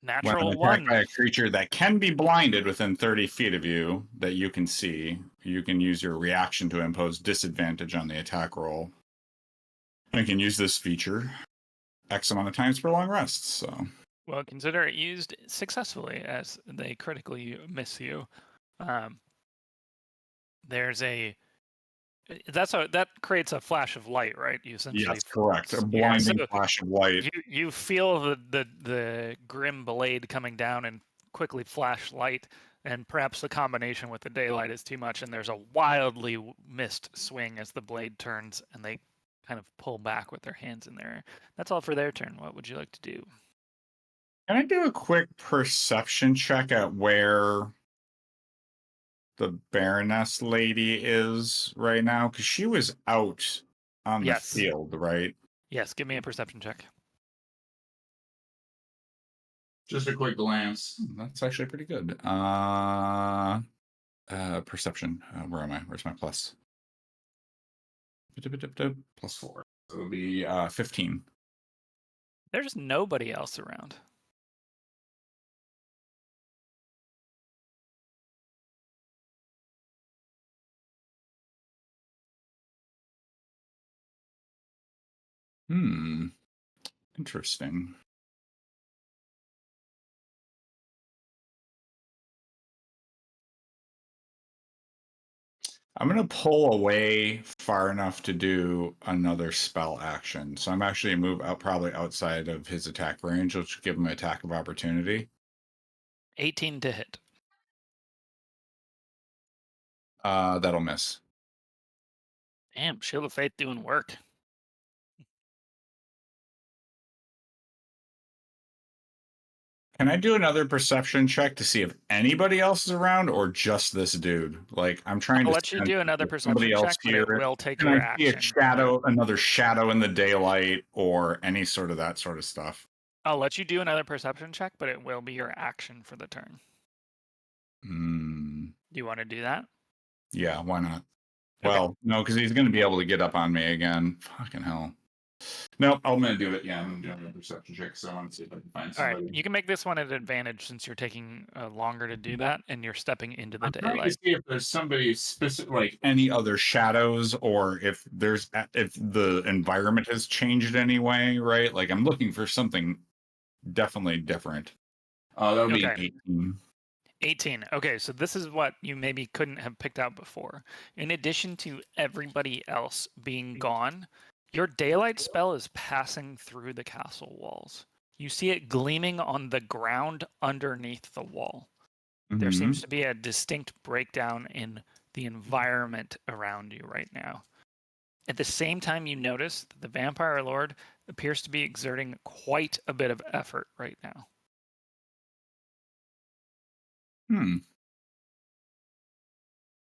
Natural when one. attacked by a creature that can be blinded within 30 feet of you that you can see, you can use your reaction to impose disadvantage on the attack roll. And you can use this feature X amount of times per long rest. So, well, consider it used successfully as they critically miss you. There's a that creates a flash of light, right? You essentially yes, correct. A blinding flash of light. You feel the grim blade coming down and quickly flash light, and perhaps the combination with the daylight is too much, and there's a wildly missed swing as the blade turns, and they kind of pull back with their hands in there. That's all for their turn. What would you like to do? Can I do a quick perception check at where the Baroness lady is right now? Because she was out on the field, right? Yes, give me a perception check. Just a quick glance. That's actually pretty good. Perception. Where am I? Where's my plus? +4. So it'll be 15. There's nobody else around. Interesting. I'm going to pull away far enough to do another spell action. So I'm actually move out probably outside of his attack range, which will give him an attack of opportunity. 18 to hit. That'll miss. Damn, Shield of Faith doing work. Can I do another perception check to see if anybody else is around or just this dude? Like, I'm trying I'll to let you do another perception check, but it will take Can your I see action. a shadow, another shadow in the daylight, or any sort of that sort of stuff? I'll let you do another perception check, but it will be your action for the turn. Do you want to do that? Yeah, why not? Okay. Well, no, because he's going to be able to get up on me again. Fucking hell. Nope, I'm going to do it. Yeah, I'm doing a perception check, so I want to see if I can find somebody. All right, you can make this one an advantage since you're taking longer to do that, and you're stepping into the daylight. Trying to see if there's somebody specific, like any other shadows, or if the environment has changed anyway, right? Like, I'm looking for something definitely different. That'll be 18. 18. Okay, so this is what you maybe couldn't have picked out before. In addition to everybody else being gone, your daylight spell is passing through the castle walls. You see it gleaming on the ground underneath the wall. There Mhm. seems to be a distinct breakdown in the environment around you right now. At the same time, you notice that the Vampire Lord appears to be exerting quite a bit of effort right now.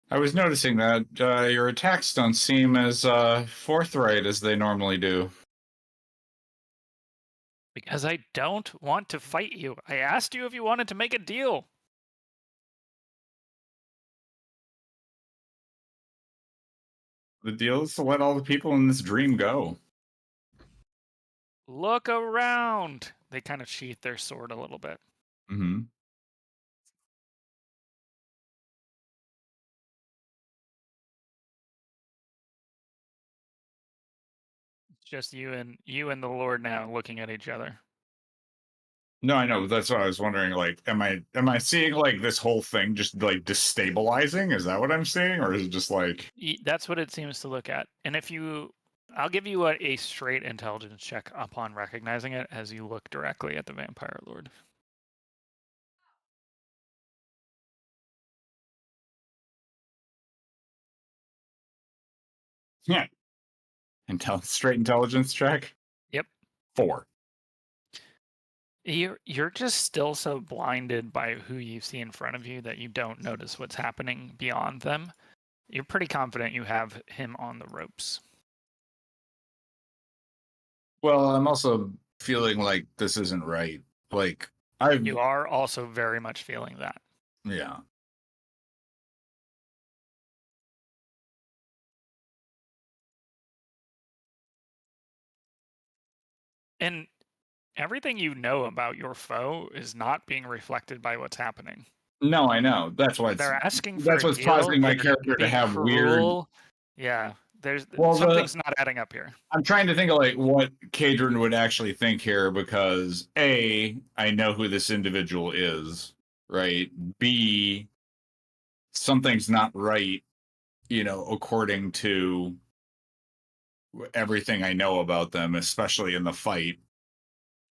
I was noticing that your attacks don't seem as forthright as they normally do. Because I don't want to fight you. I asked you if you wanted to make a deal. The deal is to let all the people in this dream go. Look around. They kind of sheath their sword a little bit. Mm-hmm. It's just you and the Lord now looking at each other. No, I know. That's what I was wondering. Like, am I seeing like this whole thing just like destabilizing? Is that what I'm seeing, or is it just like? That's what it seems to look at. And I'll give you a straight intelligence check upon recognizing it as you look directly at the Vampire Lord. Yeah. Straight intelligence check. Yep. 4. You're just still so blinded by who you see in front of you that you don't notice what's happening beyond them. You're pretty confident you have him on the ropes. Well, I'm also feeling like this isn't right. Like You are also very much feeling that. Yeah. And everything you know about your foe is not being reflected by what's happening. No, I know. That's They're asking for that's a what's deal. causing my They're character to being have weird. cruel. Yeah, there's Well, something's not adding up here. I'm trying to think of like what Kaydren would actually think here because A, I know who this individual is, right? B, something's not right, according to everything I know about them, especially in the fight.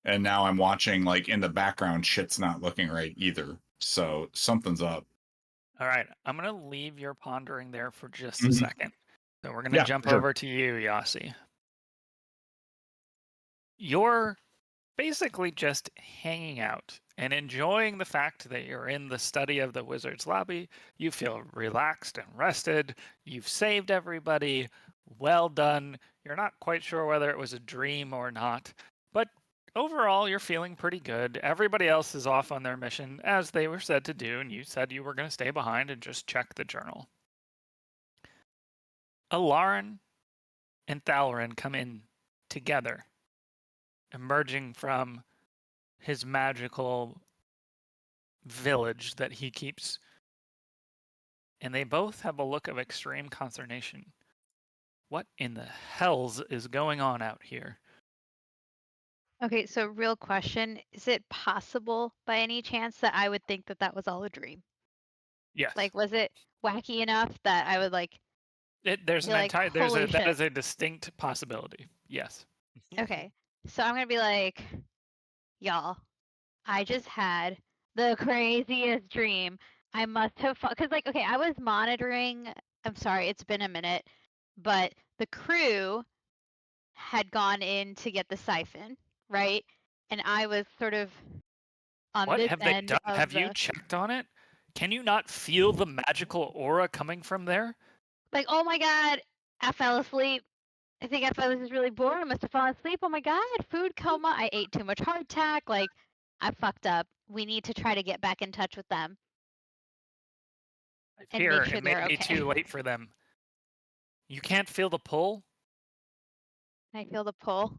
And now I'm watching like in the background, shit's not looking right either. So something's up. All right, I'm going to leave your pondering there for just a Mhm. second. So we're going to jump over to you, Yasi. You're basically just hanging out and enjoying the fact that you're in the study of the wizard's lobby. You feel relaxed and rested. You've saved everybody. Well done. You're not quite sure whether it was a dream or not, but overall, you're feeling pretty good. Everybody else is off on their mission, as they were said to do, and you said you were going to stay behind and just check the journal. Alarin and Thalarin come in together, emerging from his magical village that he keeps. And they both have a look of extreme consternation. What in the hells is going on out here? Okay, so real question. Is it possible by any chance that I would think that that was all a dream? Yes. Like, was it wacky enough that I would like There's be an like, entire holy that shit. is a distinct possibility. Yes. Okay. So I'm gonna be like, y'all, I just had the craziest dream. I must have because like, okay, I was monitoring. I'm sorry, it's been a minute, but the crew had gone in to get the siphon, right? And I was sort of on What this have they end done? of Have you the checked on it? Can you not feel the magical aura coming from there? like, oh my god, I fell asleep. I think I was just really bored. I must have fallen asleep. Oh my god, food coma. I ate too much hardtack. Like, I fucked up. We need to try to get back in touch with them I and fear make sure it may they're be okay. too late for them. You can't feel the pull? Can I feel the pull?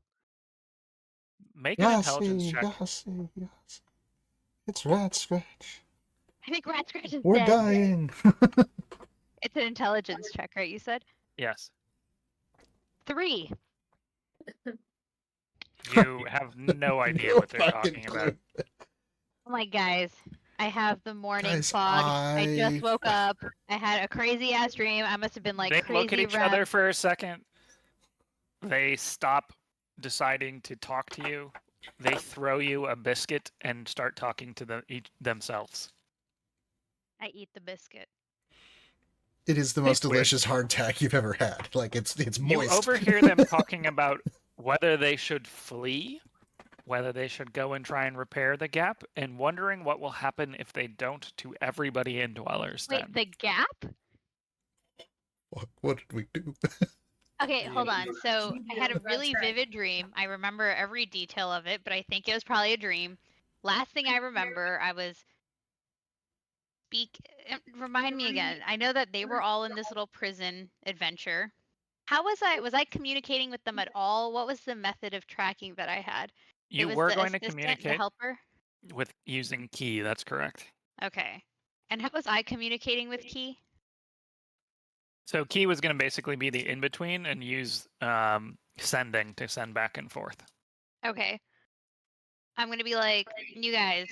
Make an intelligence check. Yasi. It's Ratscratch. I think Ratscratch is We're dead. dying. It's an intelligence check, right? You said Yes. 3. You have no idea No what they're fucking talking clue. about. I'm like, guys, I have the morning Guys, fog. I just woke up. I had a crazy ass dream. I must have been like They crazy look at each REM. other for a second. They stop deciding to talk to you they throw you a biscuit and start talking to themselves. I eat the biscuit. It is the most Liquid. delicious hardtack you've ever had. Like it's You moist. overhear them talking about whether they should flee, whether they should go and try and repair the gap, and wondering what will happen if they don't to everybody in Dweller's Den. Wait, the gap? What did we do? Okay, Yeah, hold on. you- So you I do had a the really Ratscratch. vivid dream. I remember every detail of it, but I think it was probably a dream. Last thing I remember, I was remind me again. I know that they were all in this little prison adventure. How was I communicating with them at all? What was the method of tracking that I had? It You was were the going to assistant, the communicate helper. with using Key, that's correct. Okay. And how was I communicating with Key? So Key was going to basically be the in-between and use sending to send back and forth. Okay. I'm gonna be like, you guys,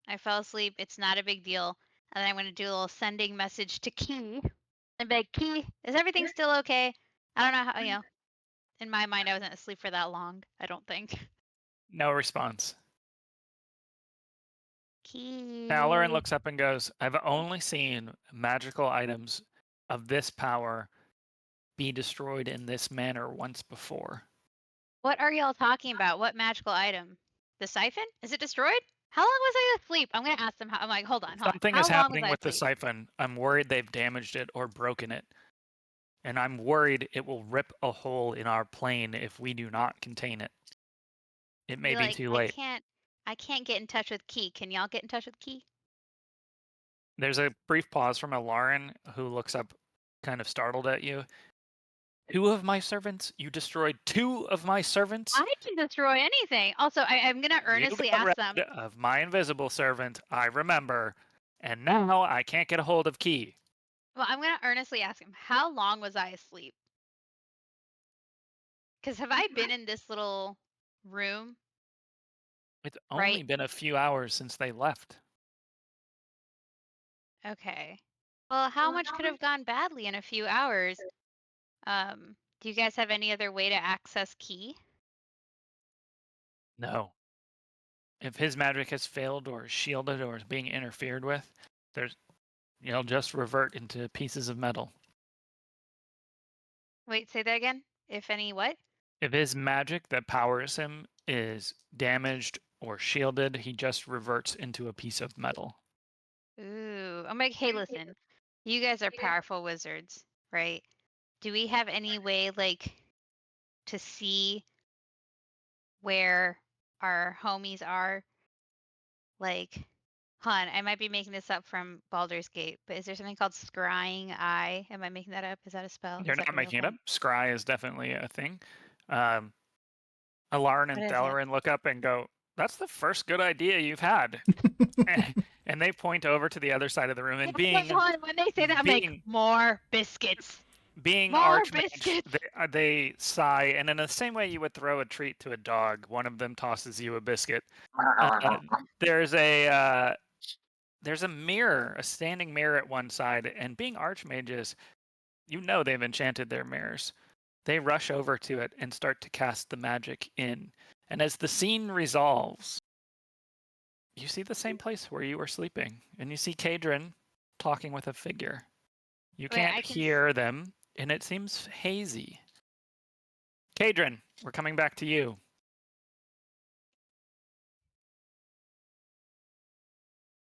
I fell asleep. It's not a big deal. And then I'm gonna do a little sending message to Key. And be like, Key, is everything still okay? I don't know how, in my mind, I wasn't asleep for that long. I don't think. No response. Key. Valorant looks up and goes, I've only seen magical items of this power be destroyed in this manner once before. What are y'all talking about? What magical item? The siphon? Is it destroyed? How long was I asleep? I'm gonna ask them. I'm like, hold on. Something How is long was happening I with the asleep? siphon. I'm worried they've damaged it or broken it. And I'm worried it will rip a hole in our plane if we do not contain it. It may be Like, too late. I can't get in touch with Key. Can y'all get in touch with Key? There's a brief pause from a Lauren who looks up kind of startled at you. 2 of my servants? You destroyed 2 of my servants? I didn't destroy anything. Also, I'm gonna earnestly You got ask them. rid of my invisible servant, I remember, and now I can't get a hold of Key. Well, I'm gonna earnestly ask him, how long was I asleep? Because have I been in this little room? It's Right. only been a few hours since they left. Okay. Well, how much could have gone badly in a few hours? Do you guys have any other way to access Key? No. If his magic has failed or is shielded or is being interfered with, he'll just revert into pieces of metal. Wait, say that again. If any, what? If his magic that powers him is damaged or shielded, he just reverts into a piece of metal. Ooh, I'm like, hey, listen, you guys are powerful wizards, right? Do we have any way, like, to see where our homies are? Like, hon, I might be making this up from Baldur's Gate, but is there something called scrying eye? Am I making that up? Is that a spell? You're Is that not a real making it thing? up. Scry is definitely a thing. Alarn What and is it? Dalaran look up and go, that's the first good idea you've had. And they point over to the other side of the room. And being when they say that, I'm like, more biscuits. being More archmage, biscuits. they sigh, and in the same way you would throw a treat to a dog, one of them tosses you a biscuit. There's a mirror, a standing mirror at one side, and being archmages, they've enchanted their mirrors. They rush over to it and start to cast the magic in. And as the scene resolves, you see the same place where you were sleeping, and you see Kaydren talking with a figure. You Wait, can't I can hear them, and it seems hazy. Kaydren, we're coming back to you.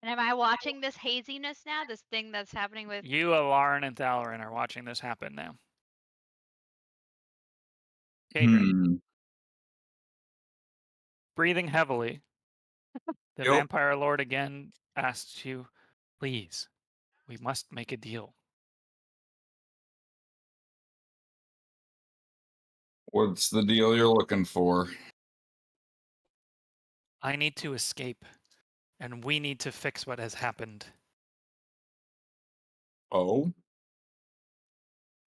And am I watching this haziness now? This thing that's happening with. You, Alarn, and Thalarin are watching this happen now. Kaydren, breathing heavily, the Yep. vampire lord again asks you, please, we must make a deal. What's the deal you're looking for? I need to escape, and we need to fix what has happened. Oh?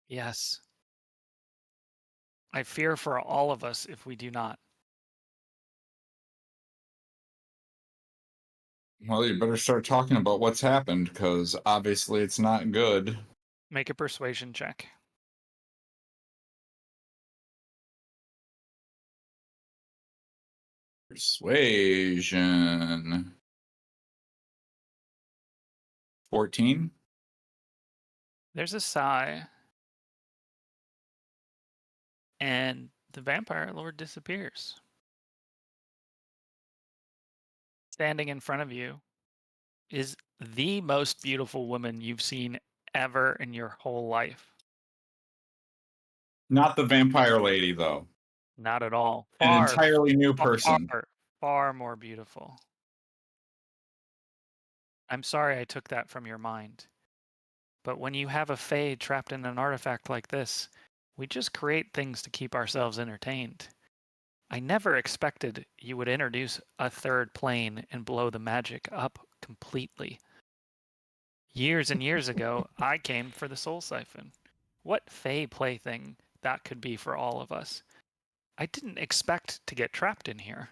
Yes. I fear for all of us if we do not. Well, you better start talking about what's happened, because obviously it's not good. Make a persuasion check. Persuasion. 14. There's a sigh, and the vampire lord disappears. Standing in front of you is the most beautiful woman you've seen ever in your whole life. Not the vampire lady, though. Not at all. An entirely new person. Far more beautiful. I'm sorry I took that from your mind. But when you have a fae trapped in an artifact like this, we just create things to keep ourselves entertained. I never expected you would introduce a third plane and blow the magic up completely. Years and years ago, I came for the soul siphon. What fae plaything that could be for all of us. I didn't expect to get trapped in here.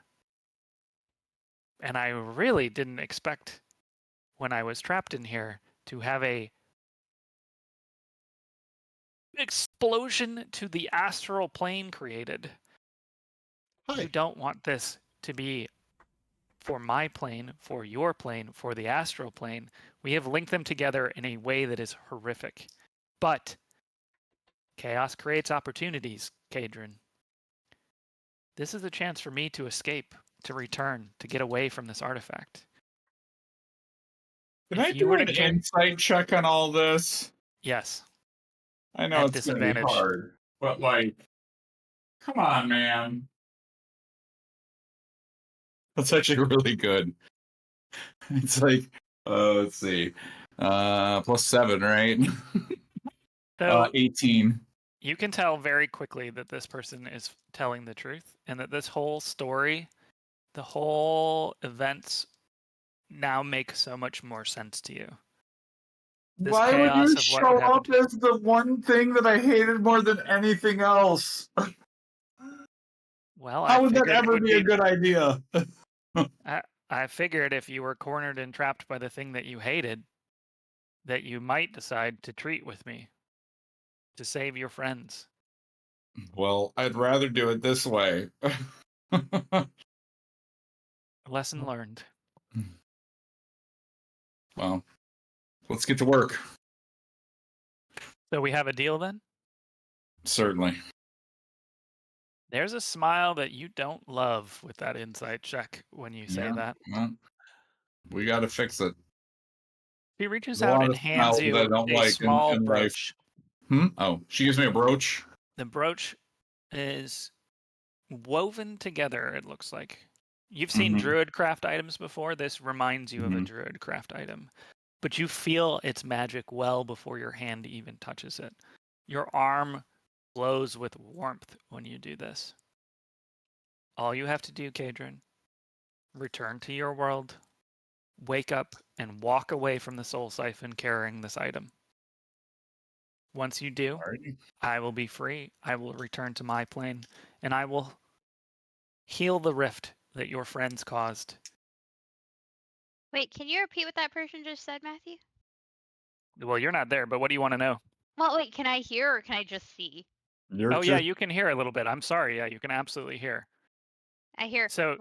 And I really didn't expect, when I was trapped in here, to have a explosion to the astral plane created. Hi. You don't want this to be for my plane, for your plane, for the astral plane. We have linked them together in a way that is horrific. But chaos creates opportunities, Kaydren. This is a chance for me to escape, to return, to get away from this artifact. Can I do an insight check on all this? Yes. I know it's going to be hard, but like, come on, man. That's actually really good. It's like, let's see, +7, right? So 18. You can tell very quickly that this person is telling the truth, and that this whole story, the whole events, now make so much more sense to you. This Why would you chaos of what would show up happen as the one thing that I hated more than anything else? Well, How I would that figured it ever would be a good idea? I figured if you were cornered and trapped by the thing that you hated, that you might decide to treat with me to save your friends. Well, I'd rather do it this way. Lesson learned. Well, let's get to work. So we have a deal then? Certainly. There's a smile that you don't love with that insight check when you say that. Well, we got to fix it. He reaches There's a out lot and of hands smells you I don't a like small in life. brooch. Oh, she gives me a brooch. The brooch is woven together, it looks like. You've seen druid craft items before. This reminds you of a druid craft item. But you feel its magic well before your hand even touches it. Your arm glows with warmth when you do this. All you have to do, Kaydren, return to your world, wake up, and walk away from the soul siphon carrying this item. Once you do, I will be free. I will return to my plane, and I will heal the rift that your friends caused. Wait, can you repeat what that person just said, Matthew? Well, you're not there, but what do you want to know? Well, wait, can I hear or can I just see? Yeah, you can hear a little bit. I'm sorry. Yeah, you can absolutely hear. I hear. So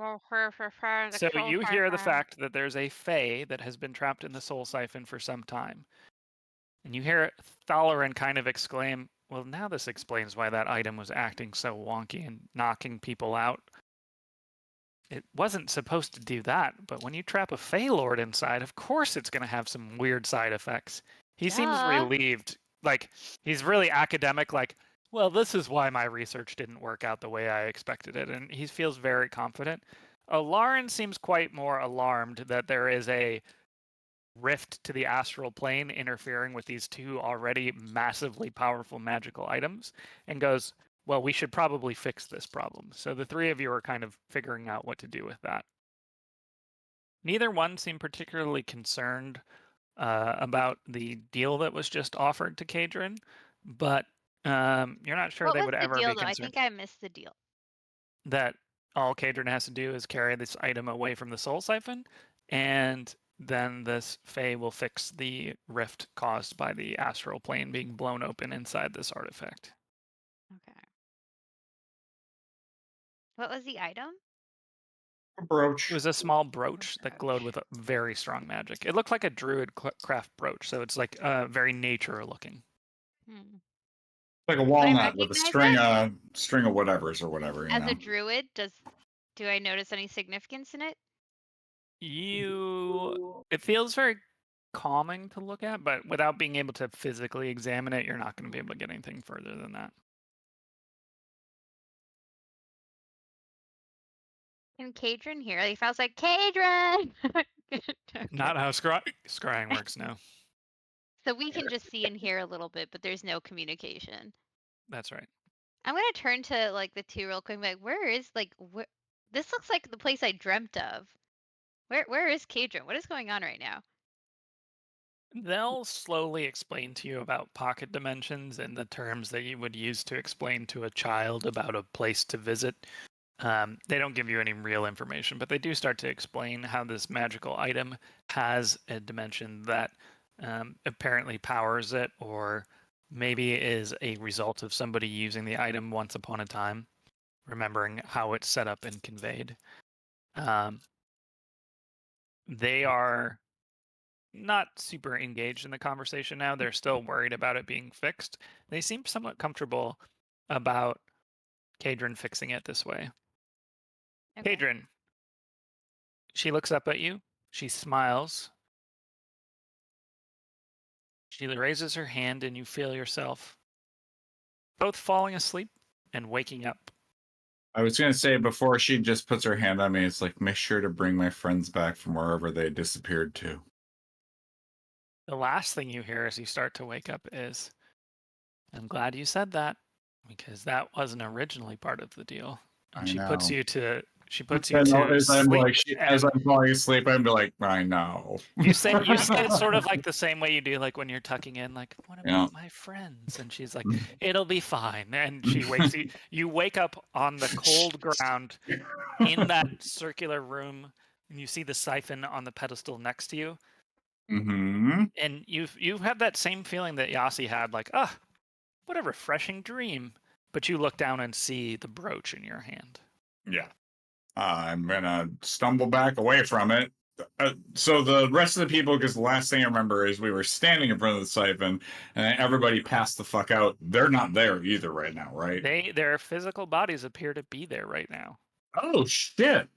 you hear the fact that there's a fae that has been trapped in the soul siphon for some time. And you hear Thalarin kind of exclaim, well, now this explains why that item was acting so wonky and knocking people out. It wasn't supposed to do that, but when you trap a Fey Lord inside, of course it's going to have some weird side effects. He seems relieved. Like, he's really academic, like, well, this is why my research didn't work out the way I expected it. And he feels very confident. Lauren seems quite more alarmed that there is a rift to the astral plane interfering with these two already massively powerful magical items, and goes, well, we should probably fix this problem. So the three of you are kind of figuring out what to do with that. Neither one seemed particularly concerned about the deal that was just offered to Kaydren, but you're not sure they would ever be concerned. I think I missed the deal. That all Kaydren has to do is carry this item away from the soul siphon, and then this Fae will fix the rift caused by the astral plane being blown open inside this artifact. Okay. What was the item? A brooch. It was a small brooch that glowed with a very strong magic. It looked like a druid craft brooch, so it's like very nature looking. Hmm. Like a Would I walnut with a recognize string of whatevers or whatever. As a druid, do I notice any significance in it? It feels very calming to look at, but without being able to physically examine it, you're not going to be able to get anything further than that. Can Kaydren hear? Like, if I was like, Kaydren! Okay. Not how scrying works, no. So we can just see and hear a little bit, but there's no communication. That's right. I'm gonna turn to like the two real quick. And be like, where is this looks like the place I dreamt of. Where is Kaydren? What is going on right now? They'll slowly explain to you about pocket dimensions and the terms that you would use to explain to a child about a place to visit. They don't give you any real information, but they do start to explain how this magical item has a dimension that apparently powers it, or maybe is a result of somebody using the item once upon a time, remembering how it's set up and conveyed. They are not super engaged in the conversation now. They're still worried about it being fixed. They seem somewhat comfortable about Kaydren fixing it this way. Okay. Kaydren, she looks up at you. She smiles. She raises her hand, and you feel yourself both falling asleep and waking up. I was going to say, before she just puts her hand on me, it's like, make sure to bring my friends back from wherever they disappeared to. The last thing you hear as you start to wake up is, I'm glad you said that, because that wasn't originally part of the deal. And she puts you to sleep. As I'm falling asleep, I'm like, I know. You say it sort of like the same way you do, like when you're tucking in, like, what about my friends? And she's like, it'll be fine. And she wakes you. You wake up on the cold ground in that circular room, and you see the siphon on the pedestal next to you. Mm-hmm. And you've had that same feeling that Yasi had, like, what a refreshing dream. But you look down and see the brooch in your hand. Yeah. I'm gonna stumble back away from it. So the rest of the people, because the last thing I remember is we were standing in front of the siphon, and everybody passed the fuck out. They're not there either right now, right? Their physical bodies appear to be there right now. Oh shit!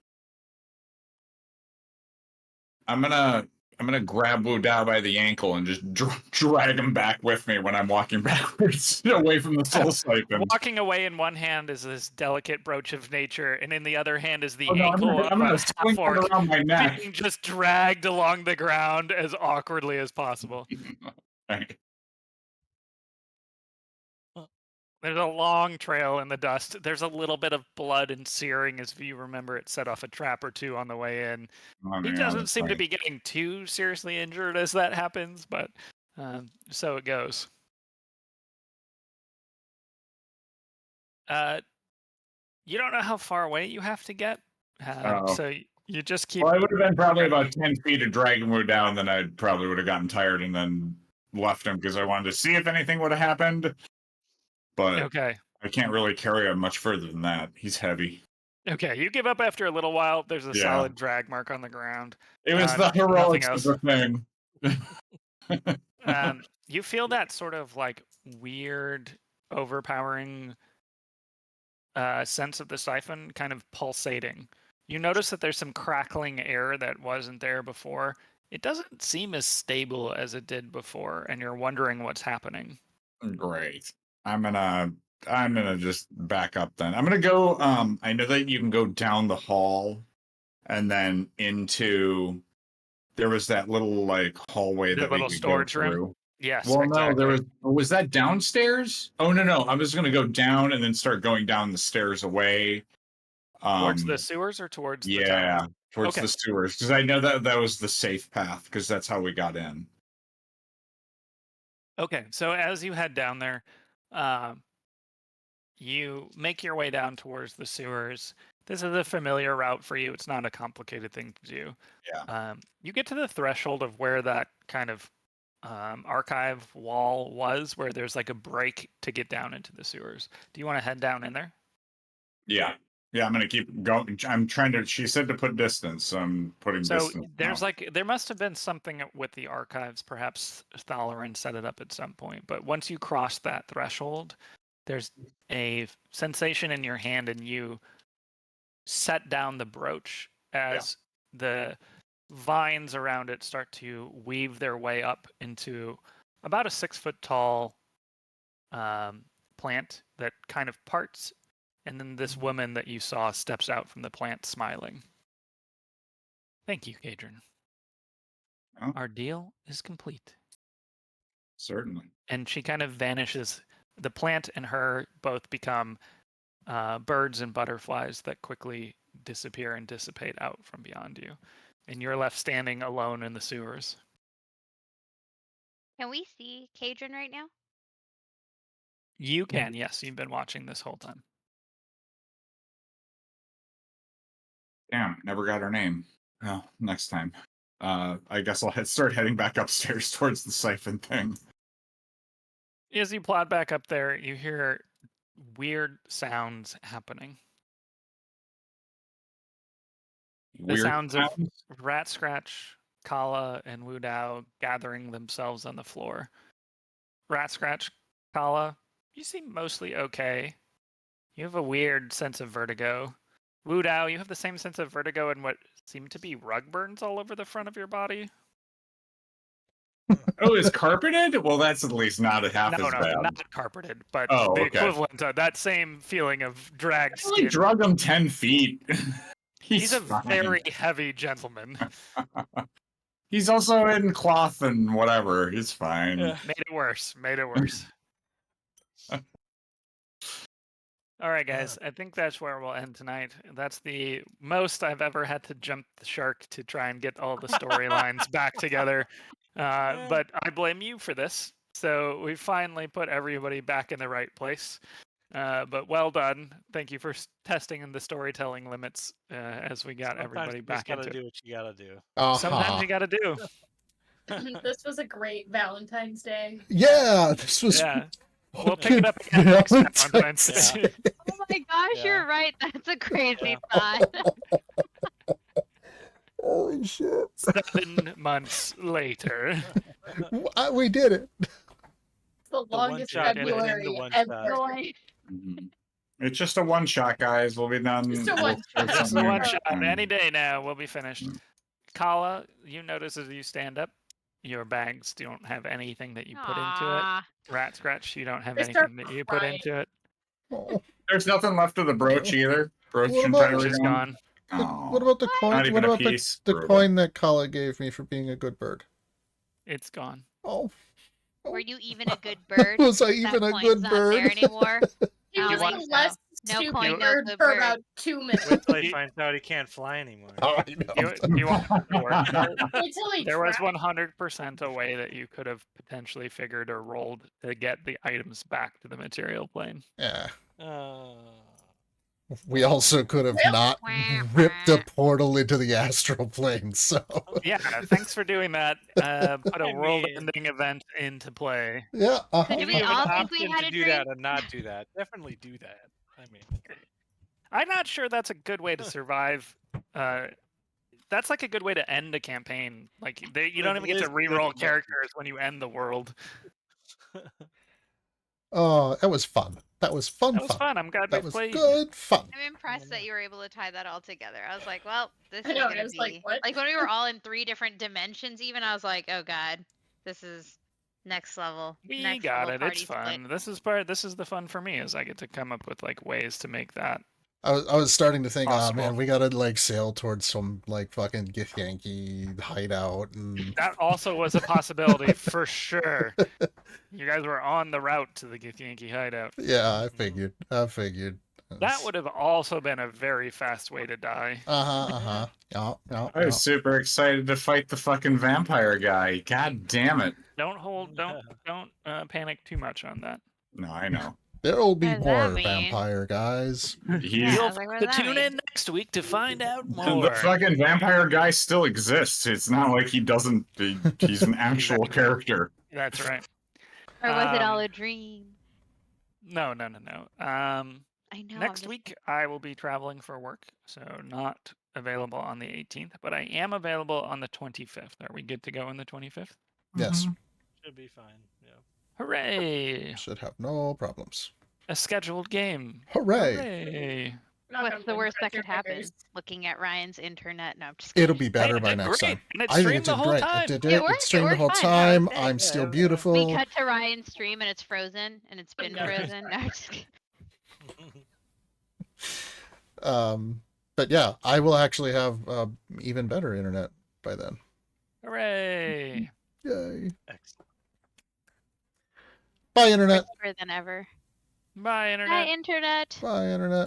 I'm gonna grab Wudao by the ankle and just drag him back with me when I'm walking backwards away from the soul siphon. Walking away in one hand is this delicate brooch of nature, and in the other hand is the I'm ankle of gonna a swing it half-orc around my neck. being just dragged along the ground as awkwardly as possible. Right. There's a long trail in the dust. There's a little bit of blood and searing as you remember it set off a trap or two on the way in. He doesn't seem to be getting too seriously injured as that happens, but so it goes. You don't know how far away you have to get, so you just keep. Well, I would have been probably about 10 feet of dragging Wu down, then I probably would have gotten tired and then left him because I wanted to see if anything would have happened. But okay, I can't really carry him much further than that. He's heavy. Okay, you give up after a little while. There's a solid drag mark on the ground. It was the heroics of the thing. You feel that sort of like weird, overpowering sense of the siphon kind of pulsating. You notice that there's some crackling air that wasn't there before. It doesn't seem as stable as it did before, and you're wondering what's happening. Great. I'm gonna just back up then. I'm gonna go. I know that you can go down the hall, and then into. There was that little like hallway that we could storage go through. Room. Yes. Well, exactly. no, was that downstairs? Oh no, I was gonna go down and then start going down the stairs away. Towards the sewers or towards the town? Towards the sewers, because I know that was the safe path because that's how we got in. Okay, so as you head down there, you make your way down towards the sewers. This is a familiar route for you. It's not a complicated thing to do. Yeah. You get to the threshold of where that kind of archive wall was, where there's like a break to get down into the sewers. Do you want to head down in there? Yeah. Yeah, I'm gonna keep going. I'm trying to. She said to put distance, so I'm putting So distance. there's now. there must have been something with the archives. Perhaps Thalarin set it up at some point. But once you cross that threshold, there's a sensation in your hand, and you set down the brooch as the vines around it start to weave their way up into about a 6-foot tall plant that kind of parts, and then this woman that you saw steps out from the plant smiling. Thank you, Kaydren. Oh. Our deal is complete. Certainly. And she kind of vanishes. The plant and her both become birds and butterflies that quickly disappear and dissipate out from beyond you. And you're left standing alone in the sewers. Can we see Kaydren right now? You can, yes. You've been watching this whole time. Damn, never got her name. Well, next time. I guess I'll start heading back upstairs towards the siphon thing. As you plod back up there, you hear weird sounds happening. The sounds of Ratscratch, Calla, and Wudao gathering themselves on the floor. Ratscratch, Calla, you seem mostly okay. You have a weird sense of vertigo. Wudao, you have the same sense of vertigo and what seem to be rug burns all over the front of your body. Oh, it's carpeted? Well, that's at least not half No, as bad. not carpeted, but Oh, the okay. equivalent of that same feeling of dragged I only skin. drug him 10 feet. He's a fine. very heavy gentleman. He's also in cloth and whatever. He's fine. Yeah. Made it worse. All right, guys. I think that's where we'll end tonight. That's the most I've ever had to jump the shark to try and get all the storylines back together. But I blame you for this. So we finally put everybody back in the right place. But well done. Thank you for testing in the storytelling limits as we got everybody back into it. Do what you gotta do. Sometimes you gotta do. This was a great Valentine's Day. Yeah, this was. Yeah. We'll pick it up again next Valentine's Wednesday. Oh my gosh, Yeah. you're right. That's a crazy thought. Holy shit. 7 months later. We did it. It's the longest one-shot ended in the February one-shot. ever. Mhm. It's just a one shot, guys. We'll be done. Just a We'll one start shot. Just the something one next shot. time. Any day now, we'll be finished. Mm. Calla, you notice as you stand up, your bags don't have anything that you put into it. Aw. Ratscratch, you don't have I start anything that you put crying. into it. Oh, There's nothing left of the brooch either. Brooch What about- entirely Which is gone. what about the coin? Not even What a about piece. the Brutal. coin that Kala gave me for being a good bird? It's gone. Oh, Were you even a good bird? was I That even a coin's good not bird? there anymore. He I was don't the think less so. No stupid coin, no bird good for bird. about 2 minutes. Wait till he finds out he can't fly anymore. Oh, I know. Do you want it to work? Until he There was tried. 100% a way that you could have potentially figured or rolled to get the items back to the material plane. Yeah. Uh, We also could have Really? not ripped a portal into the astral plane, so. Yeah, thanks for doing that. Put a I mean- world-ending event into play. Yeah, Did Give we you an all think we option had to a do dream? that or not do that. Definitely do that. I mean, I'm not sure that's a good way to survive. That's like a good way to end a campaign. Like you don't even get to Liz- reroll Liz- characters when you end the world. Oh, that was fun. That was fun. That was fun. I'm glad That we was played. good fun. I'm impressed that you were able to tie that all together. I was like, well, this I is know, gonna I was be like, what? when we were all in 3 different dimensions. Even I was like, oh god, this is next level. We next got level it. party It's fun. split. This is the fun for me, is I get to come up with like ways to make that. I was starting to think, oh Possible. man, we gotta like sail towards some like fucking Gith Yankee hideout and That also was a possibility for sure. You guys were on the route to the Githyanki hideout. yeah, I figured. That would have also been a very fast way to die. Yeah. I was super excited to fight the fucking vampire guy. God damn it. Don't panic too much on that. No, I know. There'll be What does that more mean? vampire guys. He's Yeah, I You'll was like, what have does to that tune mean? in next week to find out the more. fucking vampire guy still exists. It's not like he doesn't. He's an actual Exactly. character. That's right. Or was it all a dream? No. I know. Next week, I will be traveling for work, so not available on the 18th, but I am available on the 25th. Are we good to go on the 25th? Yes. Should be fine. Yeah. Hooray! Should have no problems. A scheduled game. Hooray! Hooray! Knock What's on the wood, worst cross that your could happen? fingers. Looking at Ryan's internet. No, I'm just kidding. It'll be Hey, better it by did next great, time. and it I think it streamed the did whole great. time. It did It it. It worked. It streamed the worked whole fine. time. Okay, I'm yeah, still yeah. beautiful. We cut to Ryan's stream and it's frozen and it's been No, it's frozen. No, I'm just kidding. But yeah, I will actually have even better internet by then. Hooray! Yay! Excellent. Bye, internet. Better than ever. Bye, internet. Hi, internet. Bye, internet.